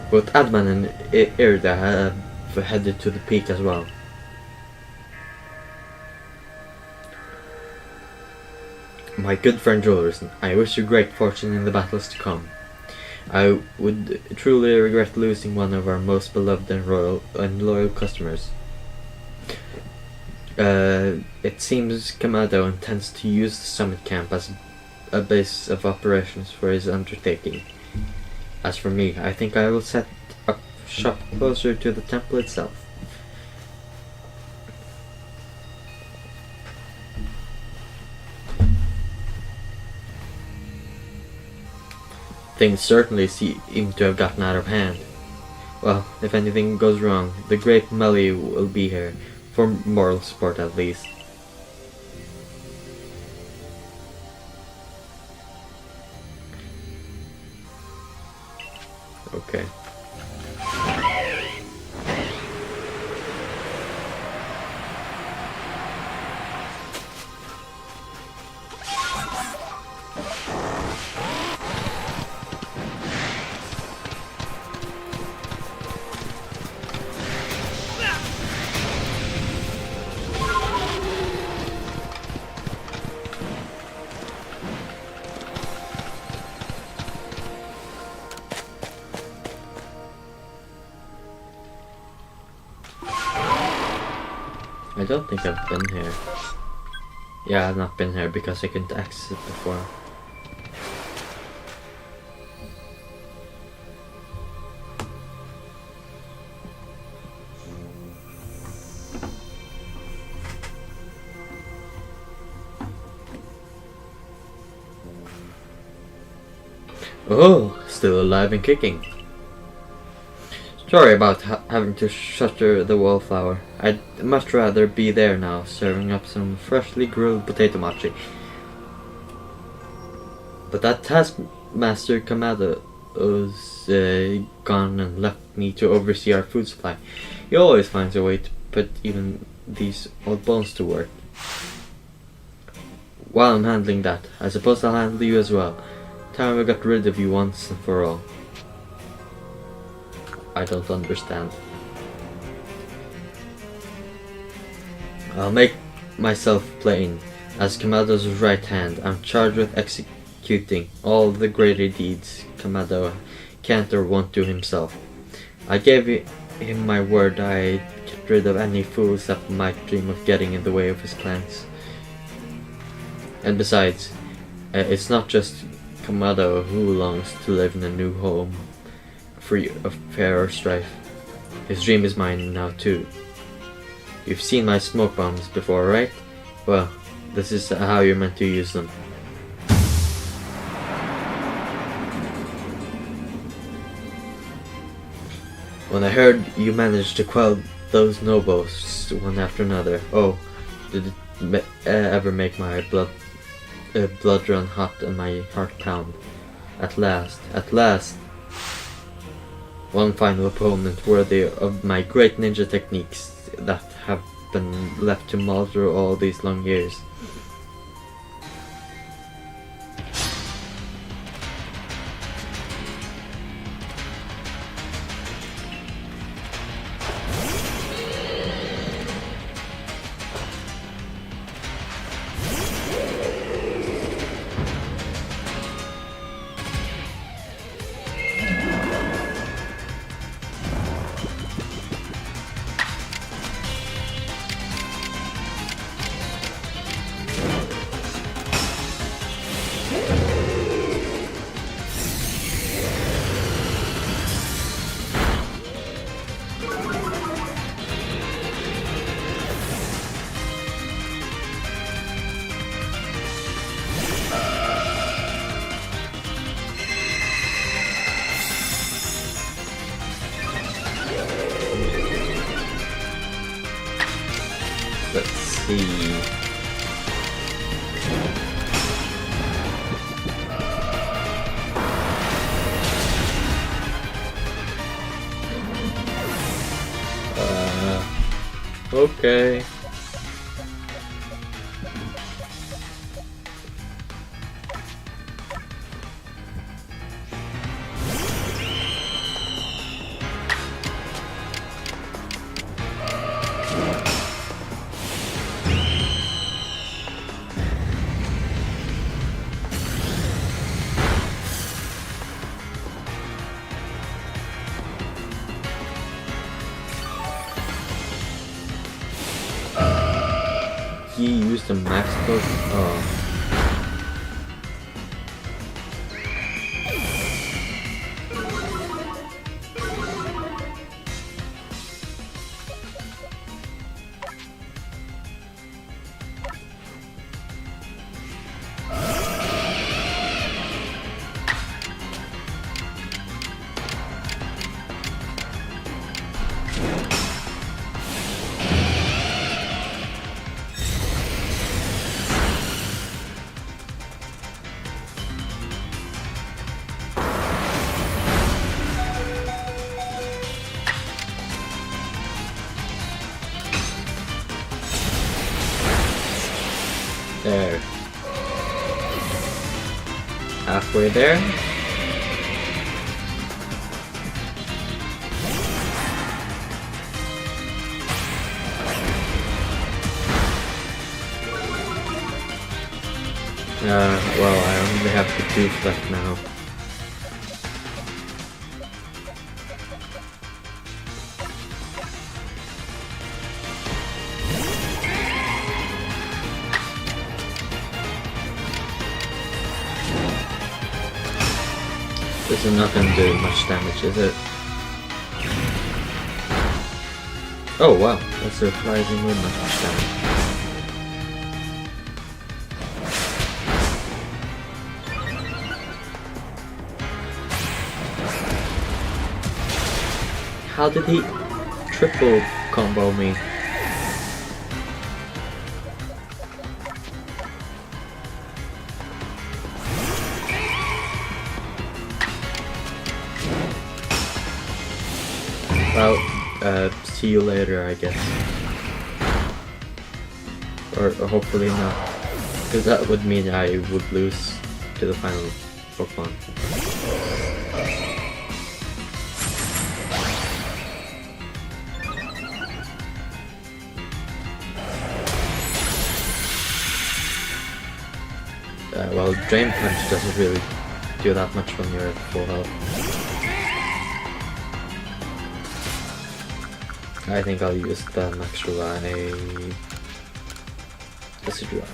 Both Adman and Irda have headed to the peak as well. My good friend Julrison, I wish you great fortune in the battles to come. I would truly regret losing one of our most beloved and loyal customers. It seems Kamado intends to use the summit camp as a base of operations for his undertaking. As for me, I think I will set up shop closer to the temple itself. Things certainly seem to have gotten out of hand. Well, if anything goes wrong, the great Melly will be here, for moral support at least. Okay. I don't think I've been here. Yeah, I've not been here because I couldn't access it before. Oh, still alive and kicking. Sorry about having to shutter the wallflower. I'd much rather be there now, serving up some freshly grilled potato mochi. But that Taskmaster Kamado's gone and left me to oversee our food supply. He always finds a way to put even these old bones to work. While I'm handling that, I suppose I'll handle you as well. Time we got rid of you once and for all. I don't understand. I'll make myself plain. As Kamado's right hand, I'm charged with executing all the greater deeds Kamado can't or won't do himself. I gave him my word I'd get rid of any fools that might dream of getting in the way of his plans. And besides, it's not just Kamado who longs to live in a new home, free of fear or strife. His dream is mine now too. You've seen my smoke bombs before, right? Well, this is how you're meant to use them. When I heard you managed to quell those nobos one after another, oh, did it ever make my blood run hot and my heart pound. At last. One final opponent worthy of my great ninja techniques that have been left to molder all these long years. Let's see. Okay. He used a max code. Oh. There. Halfway there. Well, I only have the 2 left now. This is not gonna do much damage, is it? Oh wow, that's surprisingly not much damage. How did he triple combo me? Well, see you later, I guess. Or hopefully not. Because that would mean I would lose to the final Pokemon. Well, Drain Punch doesn't really do that much when you're at full health. I think I'll use the Max Revive. This is Revive.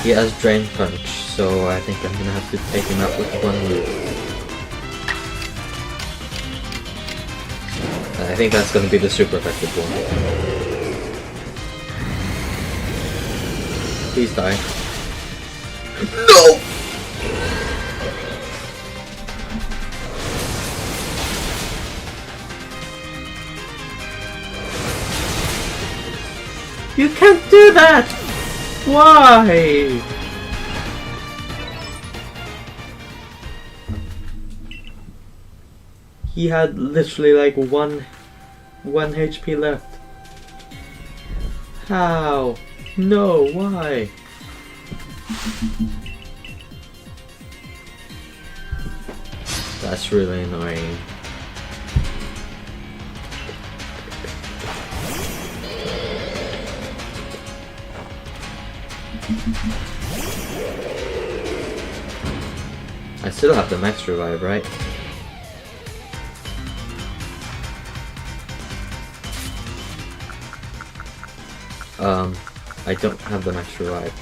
He has Drain Punch, so I think I'm gonna have to take him out with one move. I think that's gonna be the super effective one. Please die. No! You can't do that! Why? He had literally like one HP left. How? No, why? That's really annoying. I still have the Max Revive, right? I don't have the Max Revive.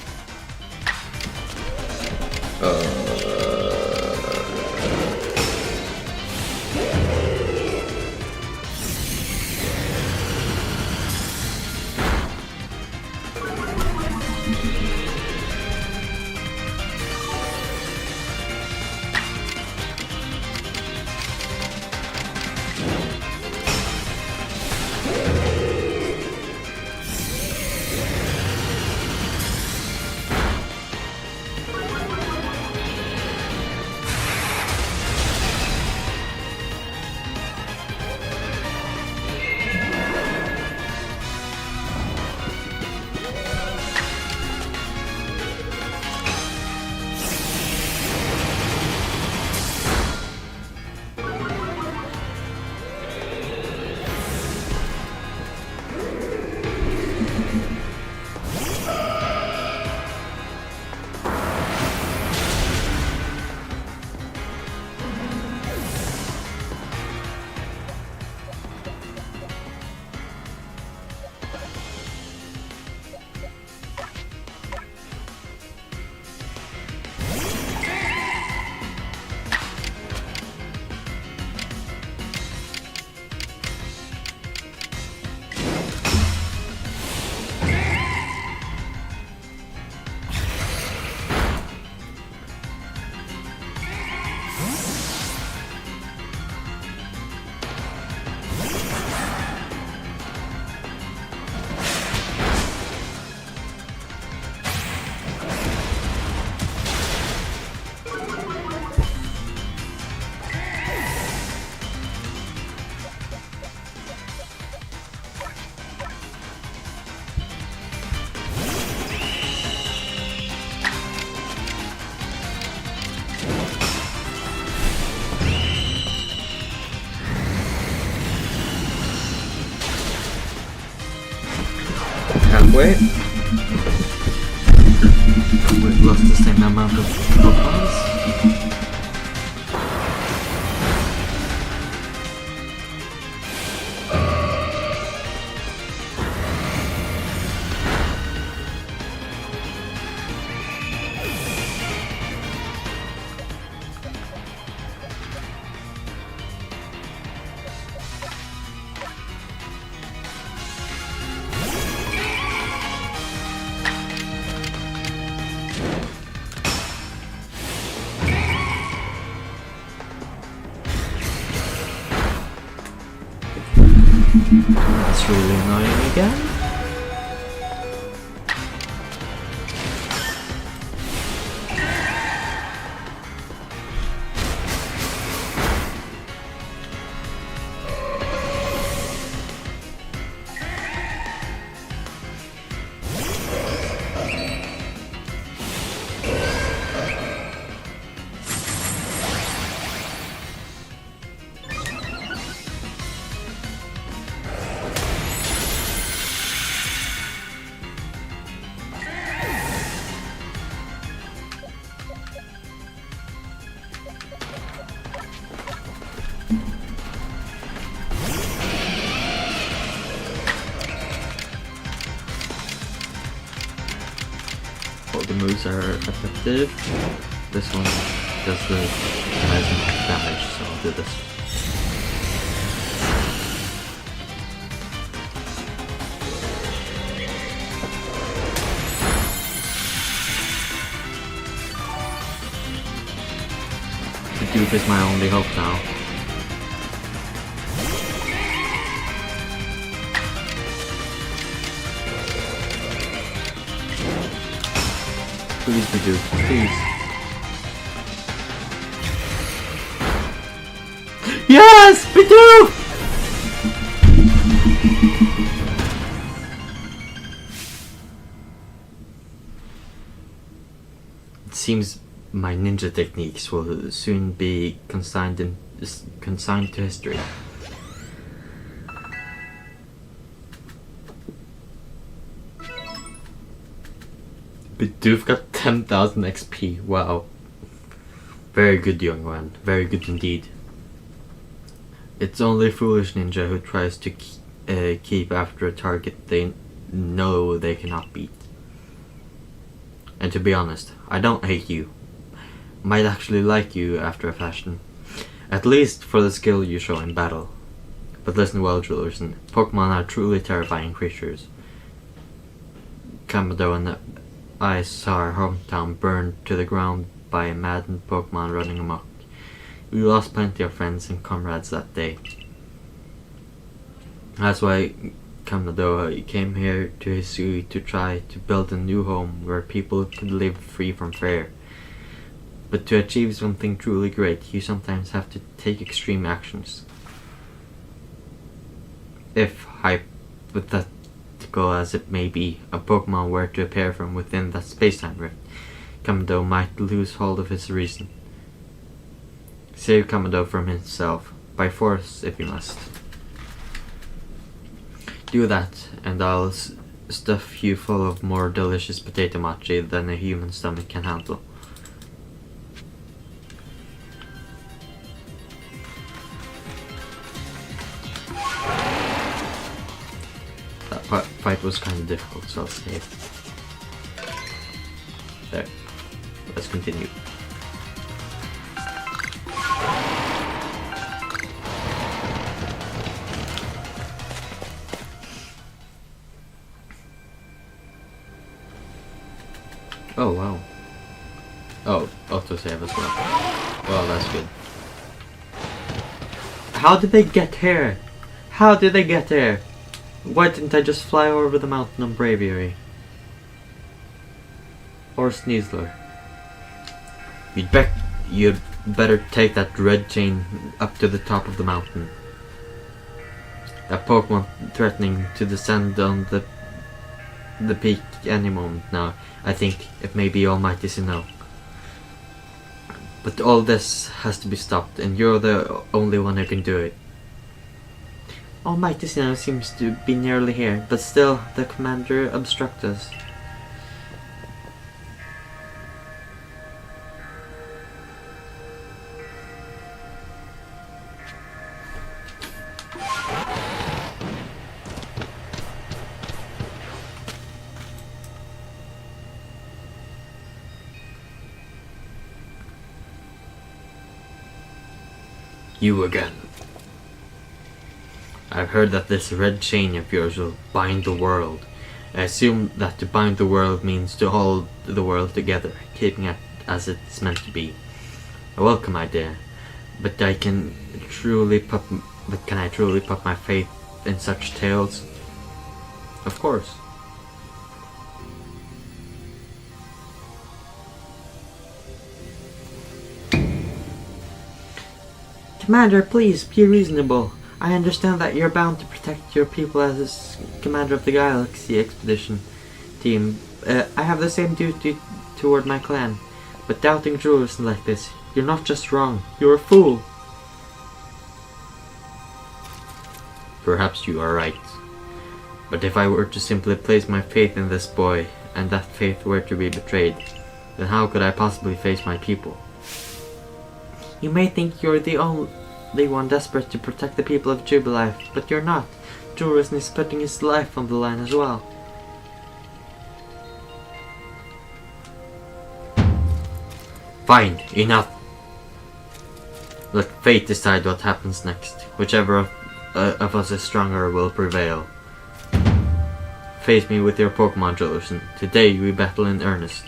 Halfway. We've lost the same amount of Pokemons. That's really annoying again. All the moves are effective. This one does the plasma damage, so I'll do this. The dupe is my only hope now. Please be dupe, please. Yes! Bidoof! It seems my ninja techniques will soon be consigned to history. Bidoof got 10,000 XP. Wow. Very good, young one. Very good indeed. It's only a foolish ninja who tries to keep after a target they know they cannot beat. And to be honest, I don't hate you. Might actually like you after a fashion. At least for the skill you show in battle. But listen well, Jewelers, Pokemon are truly terrifying creatures. Kamado and I saw our hometown burned to the ground by a maddened Pokemon running amok. We lost plenty of friends and comrades that day. That's why Kamado came here to Hisui to try to build a new home where people could live free from fear. But to achieve something truly great, you sometimes have to take extreme actions. If, hypothetical as it may be, a Pokemon were to appear from within that space-time rift, Kamado might lose hold of his reason. Save Kamado from himself, by force if you must. Do that, and I'll stuff you full of more delicious potato mochi than a human stomach can handle. That fight was kind of difficult, so I'll save. There. Let's continue. Oh wow. Oh, autosave as well. Well, that's good. How did they get here? How did they get here? Why didn't I just fly over the mountain on Braviary? Or Sneasler? You'd better take that red chain up to the top of the mountain. That Pokemon threatening to descend on the peak any moment now. I think it may be Almighty Sinnoh. But all this has to be stopped, and you're the only one who can do it. Almighty Sinnoh seems to be nearly here, but still, the commander obstructs us. You again. I've heard that this red chain of yours will bind the world. I assume that to bind the world means to hold the world together, keeping it as it's meant to be. A welcome idea, but can I truly put my faith in such tales? Of course. Commander, please, be reasonable. I understand that you're bound to protect your people as commander of the Galaxy Expedition team. I have the same duty toward my clan. But doubting Julius like this, you're not just wrong, you're a fool. Perhaps you are right. But if I were to simply place my faith in this boy, and that faith were to be betrayed, then how could I possibly face my people? You may think you're the only one desperate to protect the people of Jubilife, but you're not. Julius is putting his life on the line as well. Fine, enough. Let fate decide what happens next. Whichever of us is stronger will prevail. Face me with your Pokemon, Jolison. Today we battle in earnest.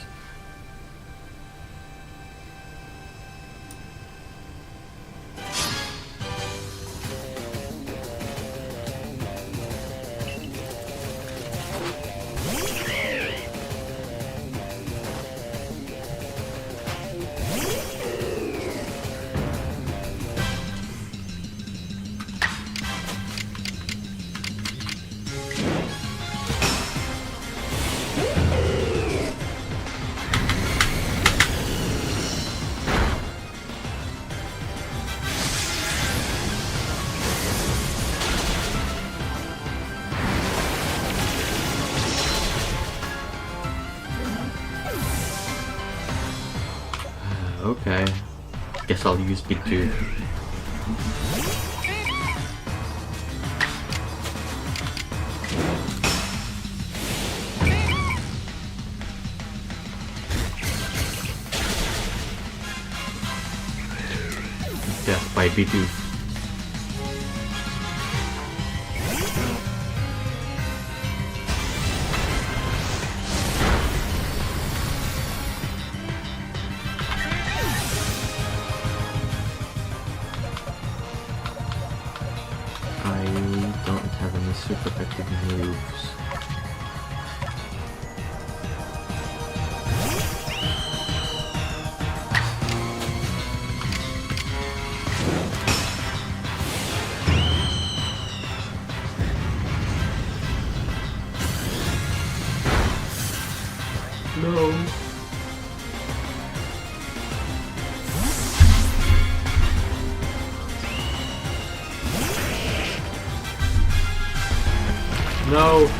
Okay. Guess I'll use Big 2. Death by B2. I don't have any super effective moves. No. No.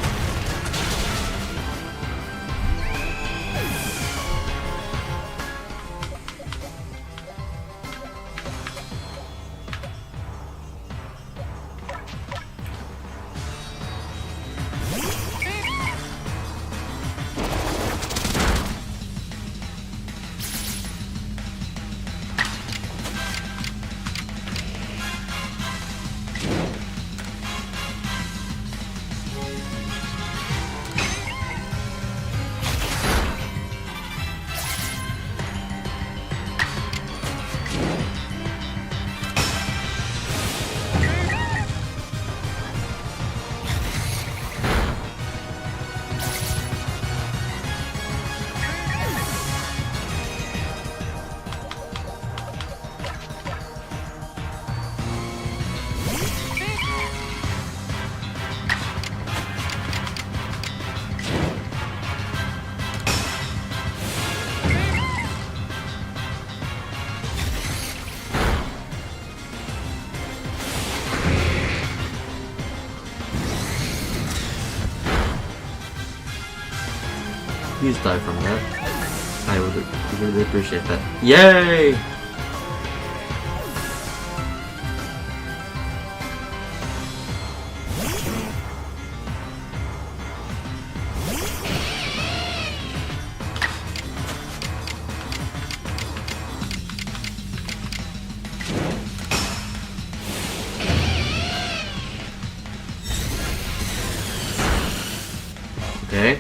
Please die from that. I would really appreciate that. Yay! Okay.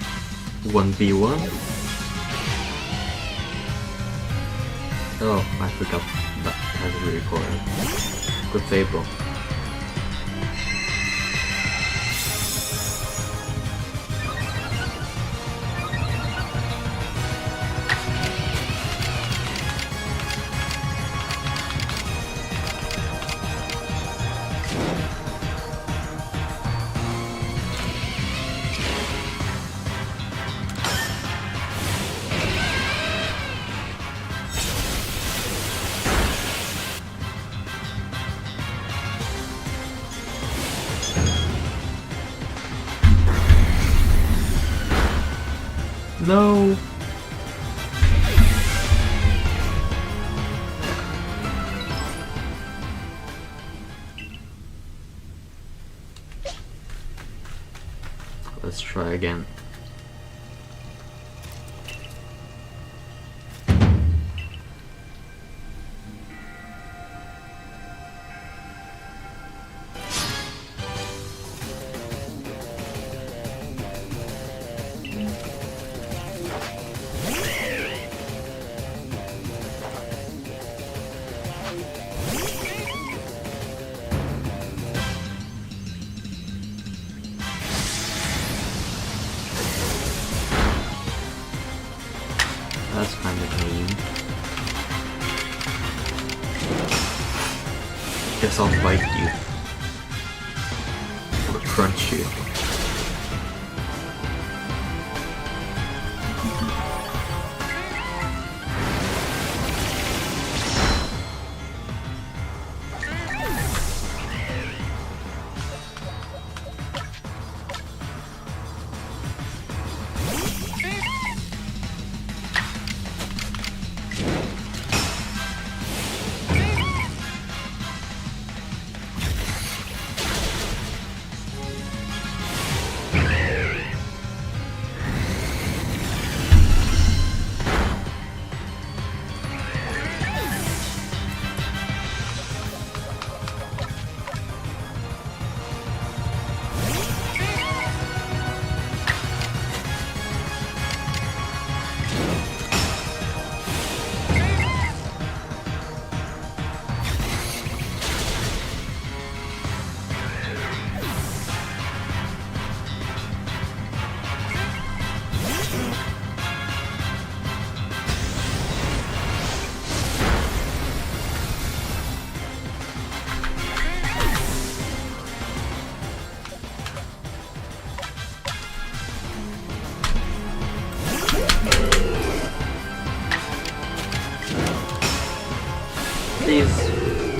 1v1. Oh, I forgot that has a recording. Good save, bro. No! Let's try again. That's kind of mean. Guess I'll bite you. Or crunch you.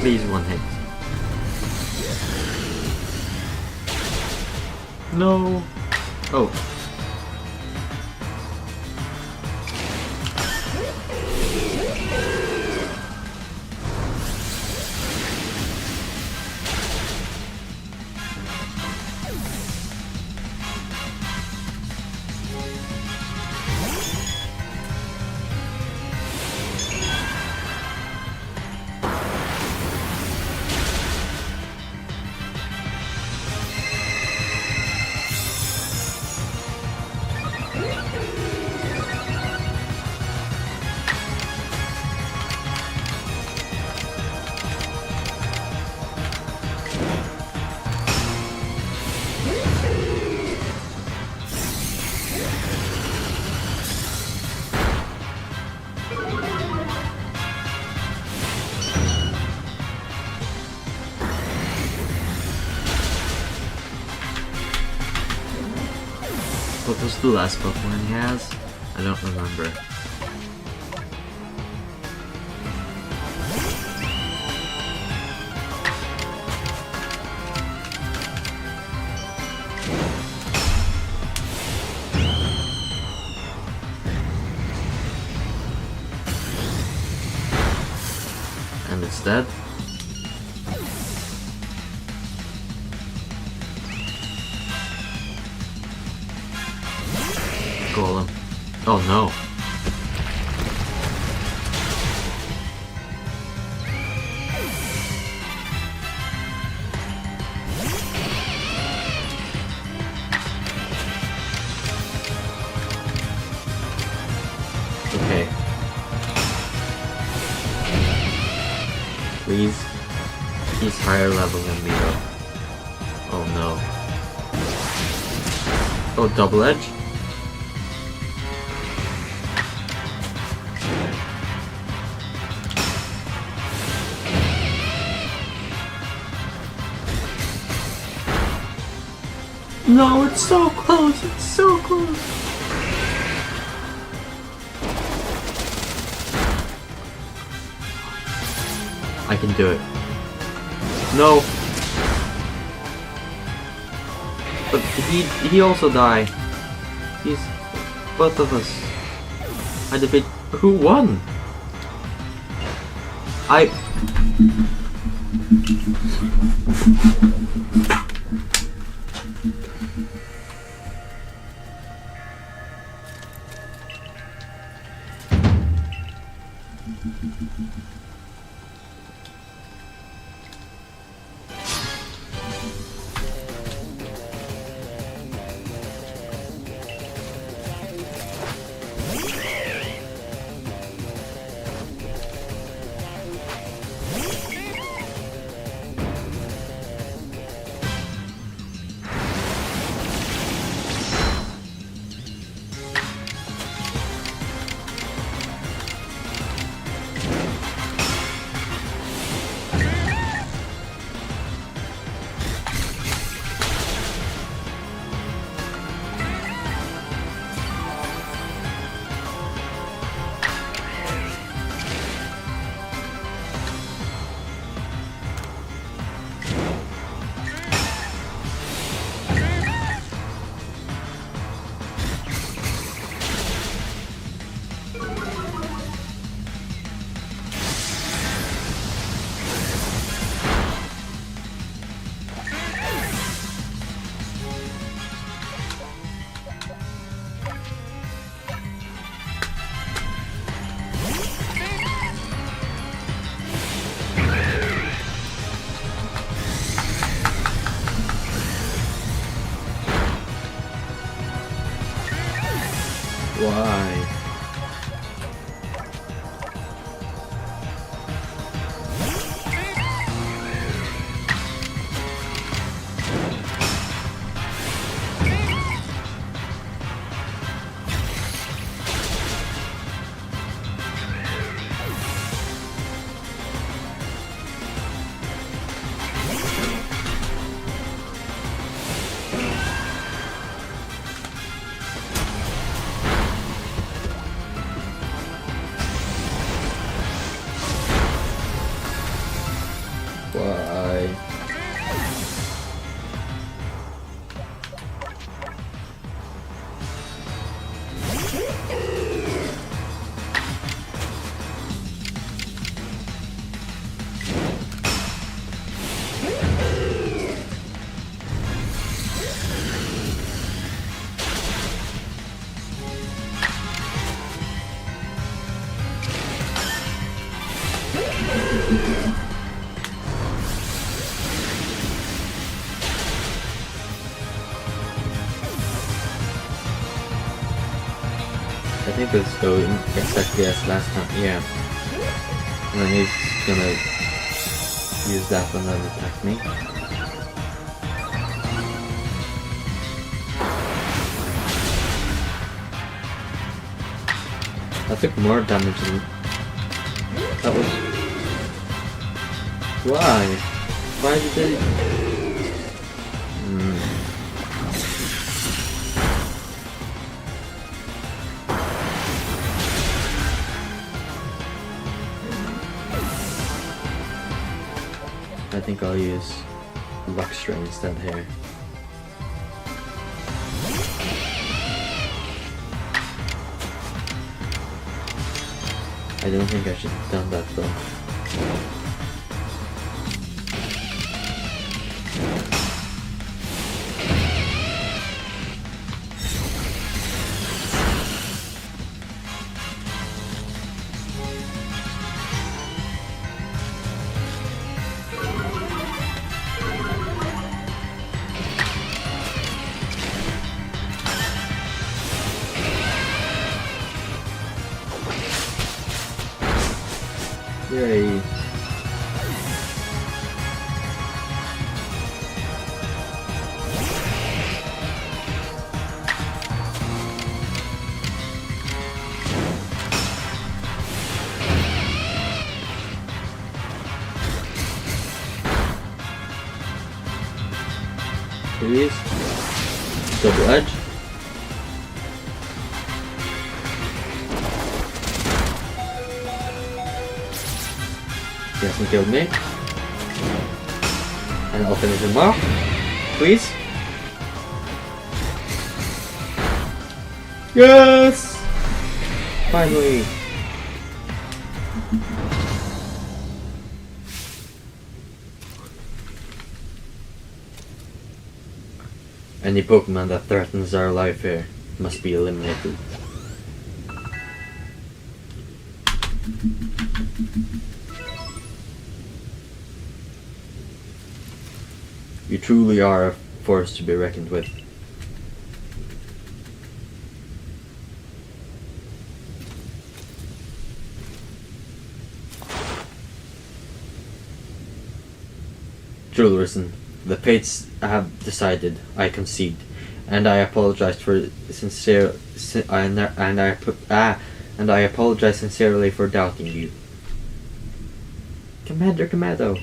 Please one hit. No. Oh. What was the last Pokemon he has? I don't remember. And it's dead? Golem. Oh no. Okay. Please. He's higher level than me though. Oh no. Oh, double edge? No, it's so close, it's so close. I can do it. No. But he also died. He's both of us. I defeat. Who won? I. Why? Why? I think it's going exactly as last time, yeah. And then he's gonna use that one and attack me. That took more damage than... That was... Why? Why did they... I think I'll use Luxray instead here. I don't think I should have done that though. Yay. Please. Double edge. He hasn't killed me. And I'll finish him off. Please. Yes! Finally! Any Pokemon that threatens our life here must be eliminated. You truly are a force to be reckoned with. Julrison, the fates have decided. I concede, and I apologize and I apologize sincerely for doubting you. Commander Commando.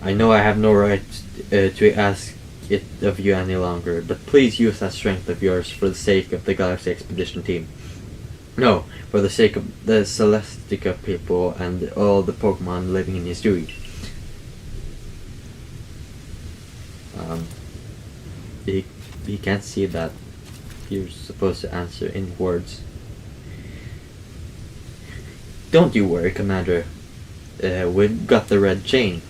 I know I have no right to ask it of you any longer, but please use that strength of yours for the sake of the Galaxy Expedition team. No, for the sake of the Celestica people and all the Pokemon living in Hisui. He can't see that. You're supposed to answer in words. Don't you worry, Commander. We've got the red chain.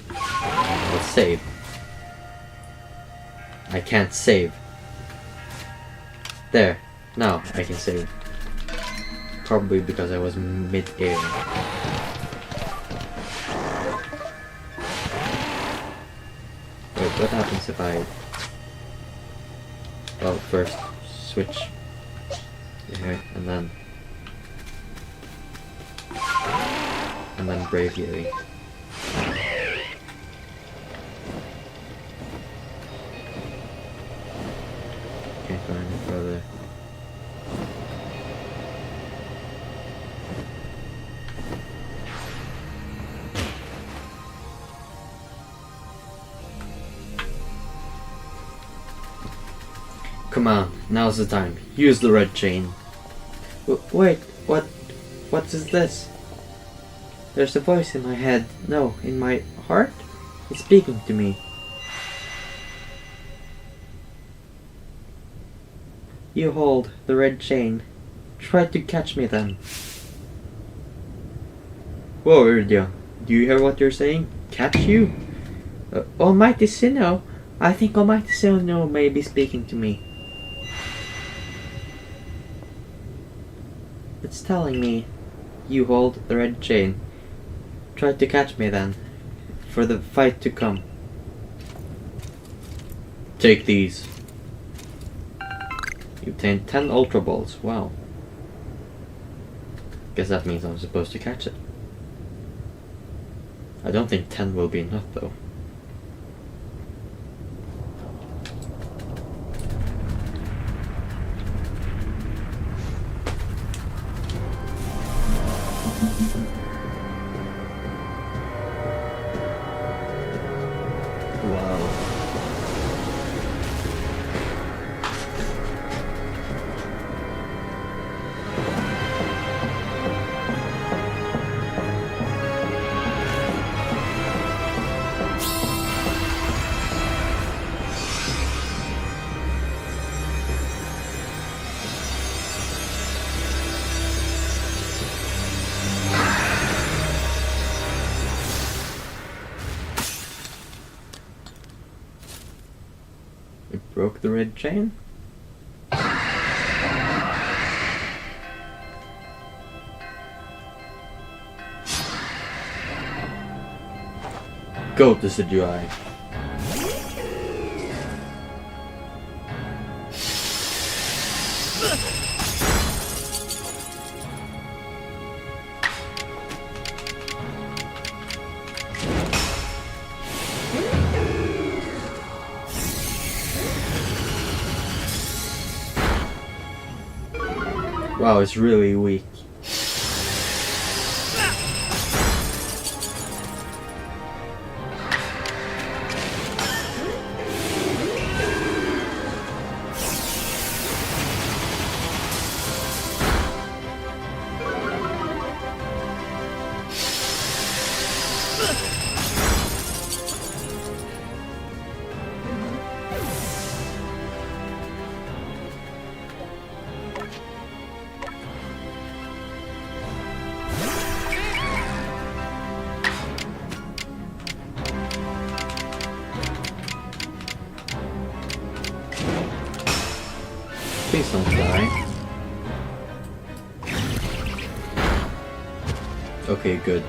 Let's save. I can't save. There. Now I can save. Probably because I was mid-air. Wait, what happens if I... Well, first switch here, and then Braviary. Can't go any further. Come on, now's the time. Use the red chain. Wait, what is this? There's a voice in my head. No, in my heart? It's speaking to me. You hold the red chain. Try to catch me then. Whoa, Iridia. Do you hear what you're saying? Catch you? Almighty Sinnoh. I think Almighty Sinnoh may be speaking to me. It's telling me, you hold the red chain. Try to catch me then, for the fight to come. Take these. You obtained 10 Ultra Balls, wow. Guess that means I'm supposed to catch it. I don't think 10 will be enough though. It broke the red chain? Go to Sidui. Wow, it's really weak. Please don't die. Okay, good.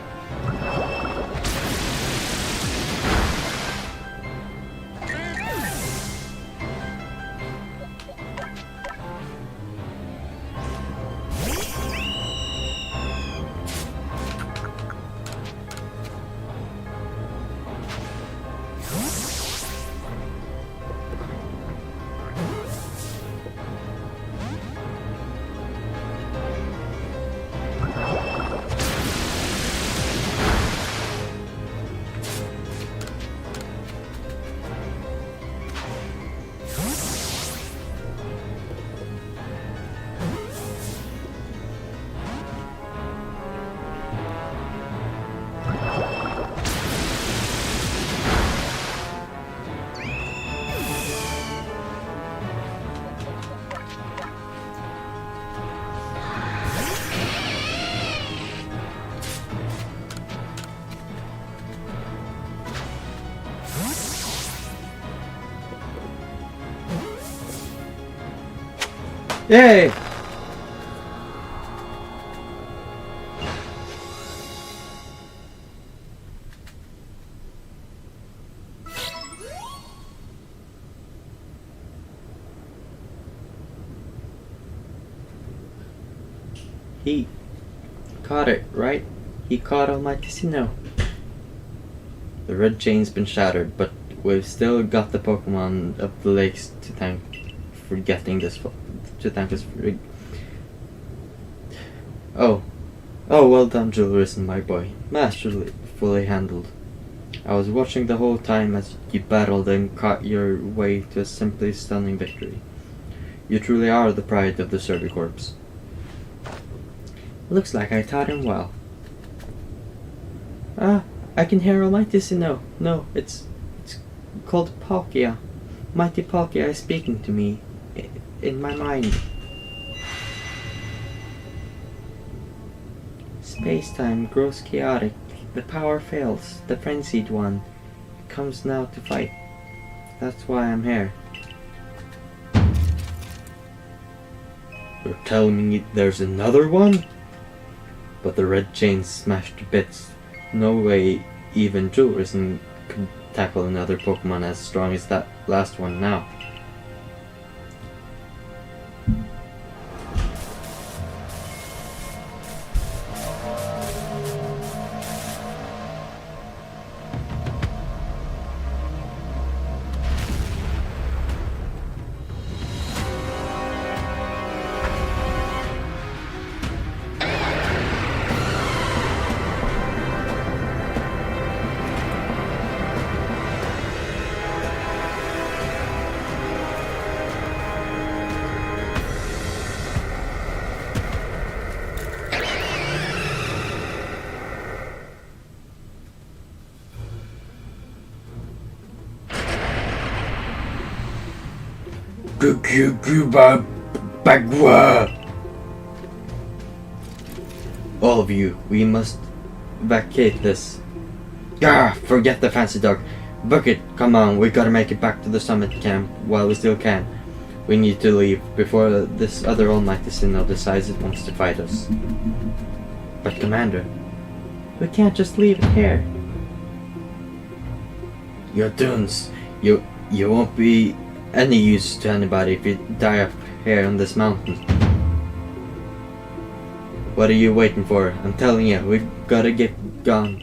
Yay! He caught it, right? He caught Almighty Sinnoh. The red chain's been shattered, but we've still got the Pokemon of the lakes to thank for getting this. To thank us for. Oh, well done, Julius and my boy. Masterly, fully handled. I was watching the whole time as you battled and caught your way to a simply stunning victory. You truly are the pride of the Servicorps. Looks like I taught him well. I can hear Almighty Sinnoh. No, it's called Palkia. Mighty Palkia is speaking to me in my mind. Space-time grows chaotic. The power fails. The frenzied one comes now to fight. That's why I'm here. You're telling me there's another one? But the red chain smashed to bits. No way even Julius could tackle another Pokemon as strong as that last one now. All of you, we must vacate this. Forget the fancy dog. Bucket, come on, we gotta make it back to the summit camp while we still can. We need to leave before this other Almighty Sinnoh decides it wants to fight us. But Commander, we can't just leave it here. Your dunes, you won't be any use to anybody if you die up here on this mountain. What are you waiting for? I'm telling you, we've gotta get gone.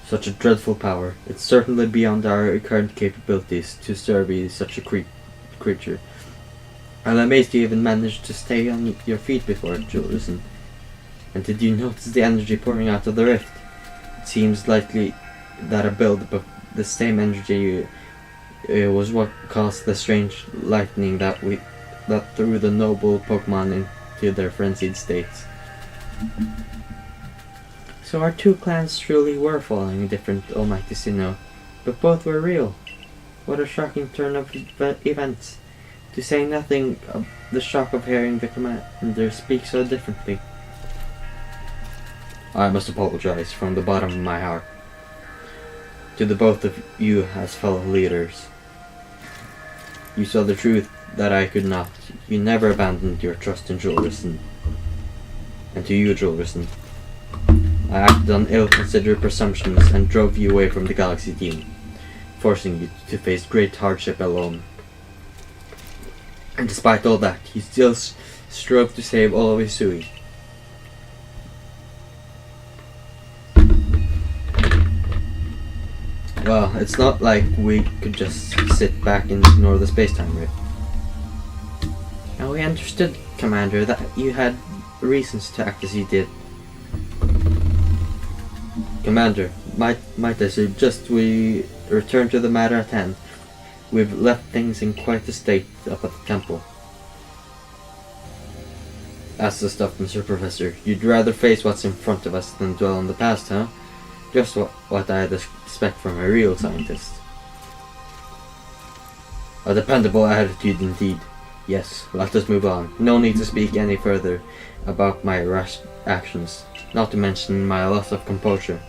Such a dreadful power. It's certainly beyond our current capabilities to survey such a creature. I'm amazed you even managed to stay on your feet before it, Julius. And did you notice the energy pouring out of the rift? It seems likely that a buildup of the same energy was what caused the strange lightning that threw the noble Pokemon into their frenzied states. So our two clans truly were following different Almighty Sinnoh, but both were real. What a shocking turn of events. To say nothing of the shock of hearing the commander speak so differently. I must apologize from the bottom of my heart to the both of you as fellow leaders. You saw the truth that I could not. You never abandoned your trust in Julrison. And to you, Julrison, I acted on ill-considered presumptions and drove you away from the Galaxy team, forcing you to face great hardship alone. And despite all that, he still strove to save all of Hisui. Well, it's not like we could just sit back and ignore the space-time rift. And we understood, Commander, that you had reasons to act as you did. Commander, might I suggest we return to the matter at hand? We've left things in quite a state up at the temple. That's the stuff, Mr. Professor. You'd rather face what's in front of us than dwell on the past, huh? Just what I'd expect from a real scientist. A dependable attitude indeed. Yes, let us move on. No need to speak any further about my rash actions, not to mention my loss of composure.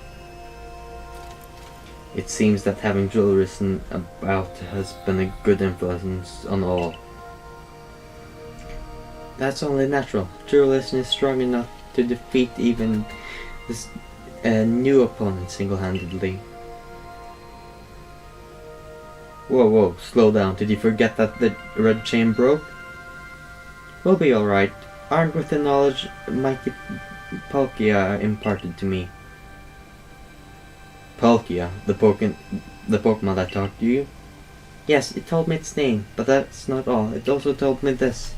It seems that having Julrison about has been a good influence on all. That's only natural. Julrison is strong enough to defeat even this new opponent single-handedly. Whoa, slow down. Did you forget that the red chain broke? We'll be alright, armed with the knowledge mighty Palkia imparted to me. Palkia, the Pokemon that talked to you? Yes, it told me its name, but that's not all. It also told me this.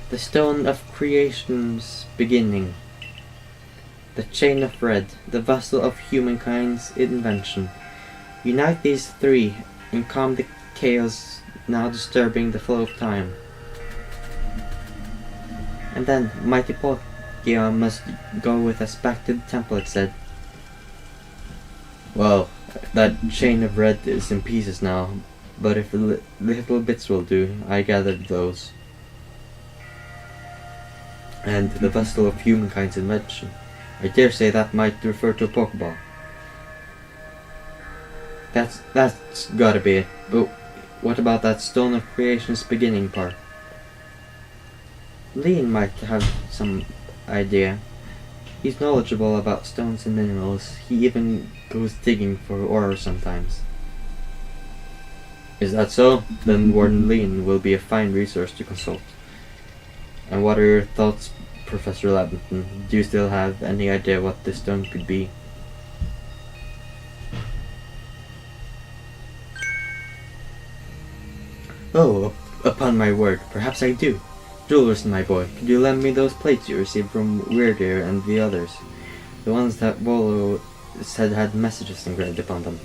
The Stone of Creation's beginning. The Chain of Red, the vessel of humankind's invention. Unite these three and calm the chaos now disturbing the flow of time. And then, mighty Palkia must go with us back to the temple, it said. Well, that Chain of Red is in pieces now, but if little bits will do, I gathered those. And the vessel of humankind's invention. I dare say that might refer to a Pokeball. That's gotta be it. But what about that Stone of Creation's beginning part? Lean might have some idea. He's knowledgeable about stones and minerals. He even goes digging for ore sometimes. Is that so? Then Warden Lean will be a fine resource to consult. And what are your thoughts, Professor Labenton? Do you still have any idea what this stone could be? Oh, upon my word, perhaps I do. Julrison, my boy, could you lend me those plates you received from Weirdeer and the others? The ones that Volo said had messages engraved upon them.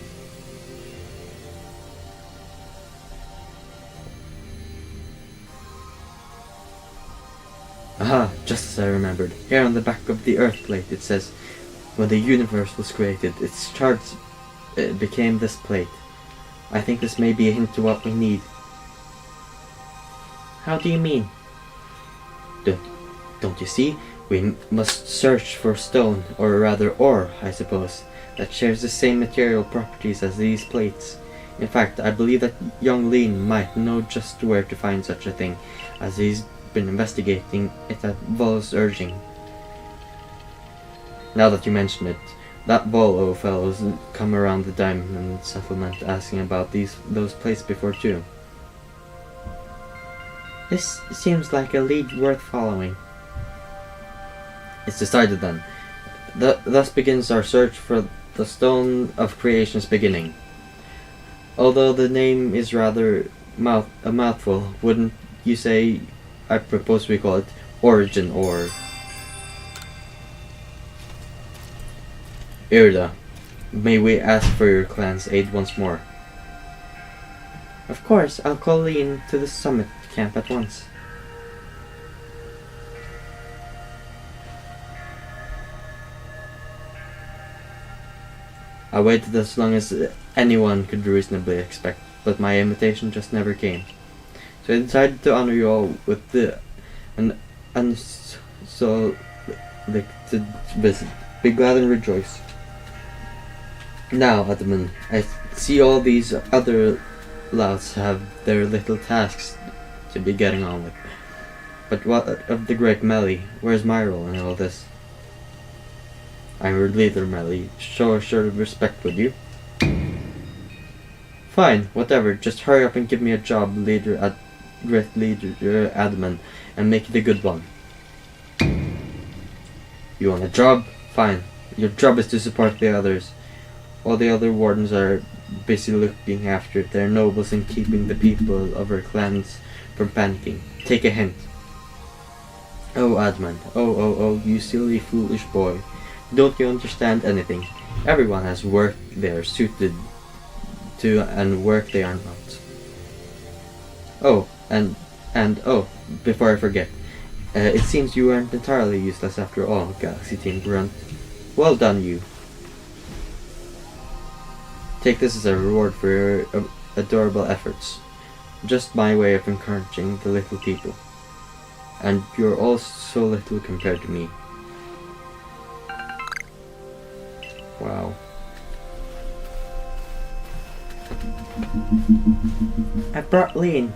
Aha, just as I remembered. Here on the back of the Earth plate it says, when the universe was created, its charts became this plate. I think this may be a hint to what we need. How do you mean? Don't you see? We must search for stone, or rather ore, I suppose, that shares the same material properties as these plates. In fact, I believe that young Lean might know just where to find such a thing, as he's been investigating it at Volo's urging. Now that you mention it, that Volo fellow's come around the diamond settlement asking about those plates before too. This seems like a lead worth following. It's decided then. Thus begins our search for the Stone of Creation's beginning. Although the name is rather a mouthful, wouldn't you say? I propose we call it Origin Ore. Irda, may we ask for your clan's aid once more? Of course, I'll call Lean to the summit camp at once. I waited as long as anyone could reasonably expect, but my invitation just never came. So I decided to honor you all with to visit. Be glad and rejoice. Now, Adamant, I see all these other louts have their little tasks to be getting on with. But what of the great Melly? Where's my role in all this? I'm your leader, Melly. Show a sort of respect, would you? Fine, whatever. Just hurry up and give me a job, great leader Adamant, and make it a good one. You want a job? Fine. Your job is to support the others. All the other wardens are busy looking after their nobles and keeping the people of our clans from panicking. Take a hint. Oh, Adamant. Oh, you silly, foolish boy. Don't you understand anything? Everyone has work they are suited to and work they are not. Oh, and before I forget, it seems you weren't entirely useless after all, Galaxy Team Grunt. Well done, you. Take this as a reward for your adorable efforts. Just my way of encouraging the little people. And you're all so little compared to me. Wow. I brought Lean.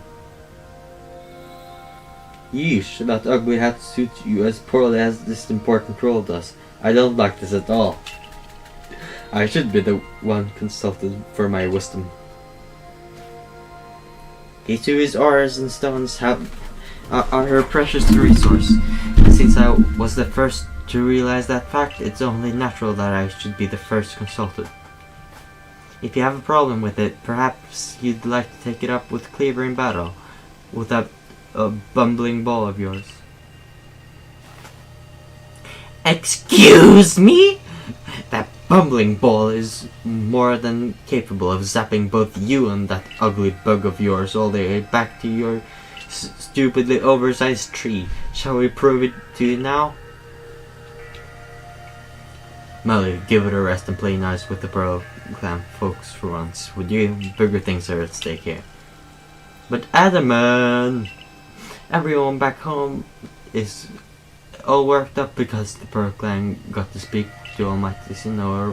Yeesh, that ugly hat suits you as poorly as this important role does. I don't like this at all. I should be the one consulted for my wisdom. Each of his ores and stones are a precious resource. And since I was the first to realize that fact, it's only natural that I should be the first consulted. If you have a problem with it, perhaps you'd like to take it up with Cleaver in battle, with that bumbling ball of yours. Excuse me? That bumbling ball is more than capable of zapping both you and that ugly bug of yours all the way back to your stupidly oversized tree. Shall we prove it to you now? Melly, give it a rest and play nice with the Pearl Clan folks for once, would you? Bigger things are at stake here. But Adamant! Everyone back home is all worked up because the Pearl Clan got to speak to Almighty Sinnoh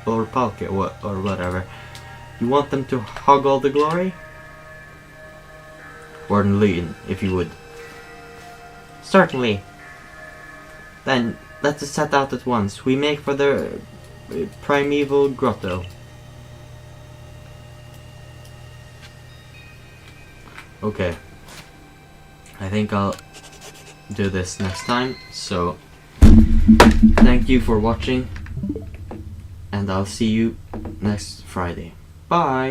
or Palkia or whatever. You want them to hog all the glory? Warden Lean, if you would. Certainly. Then let us set out at once. We make for the primeval grotto. Okay. I think I'll do this next time, so thank you for watching, and I'll see you next Friday. Bye!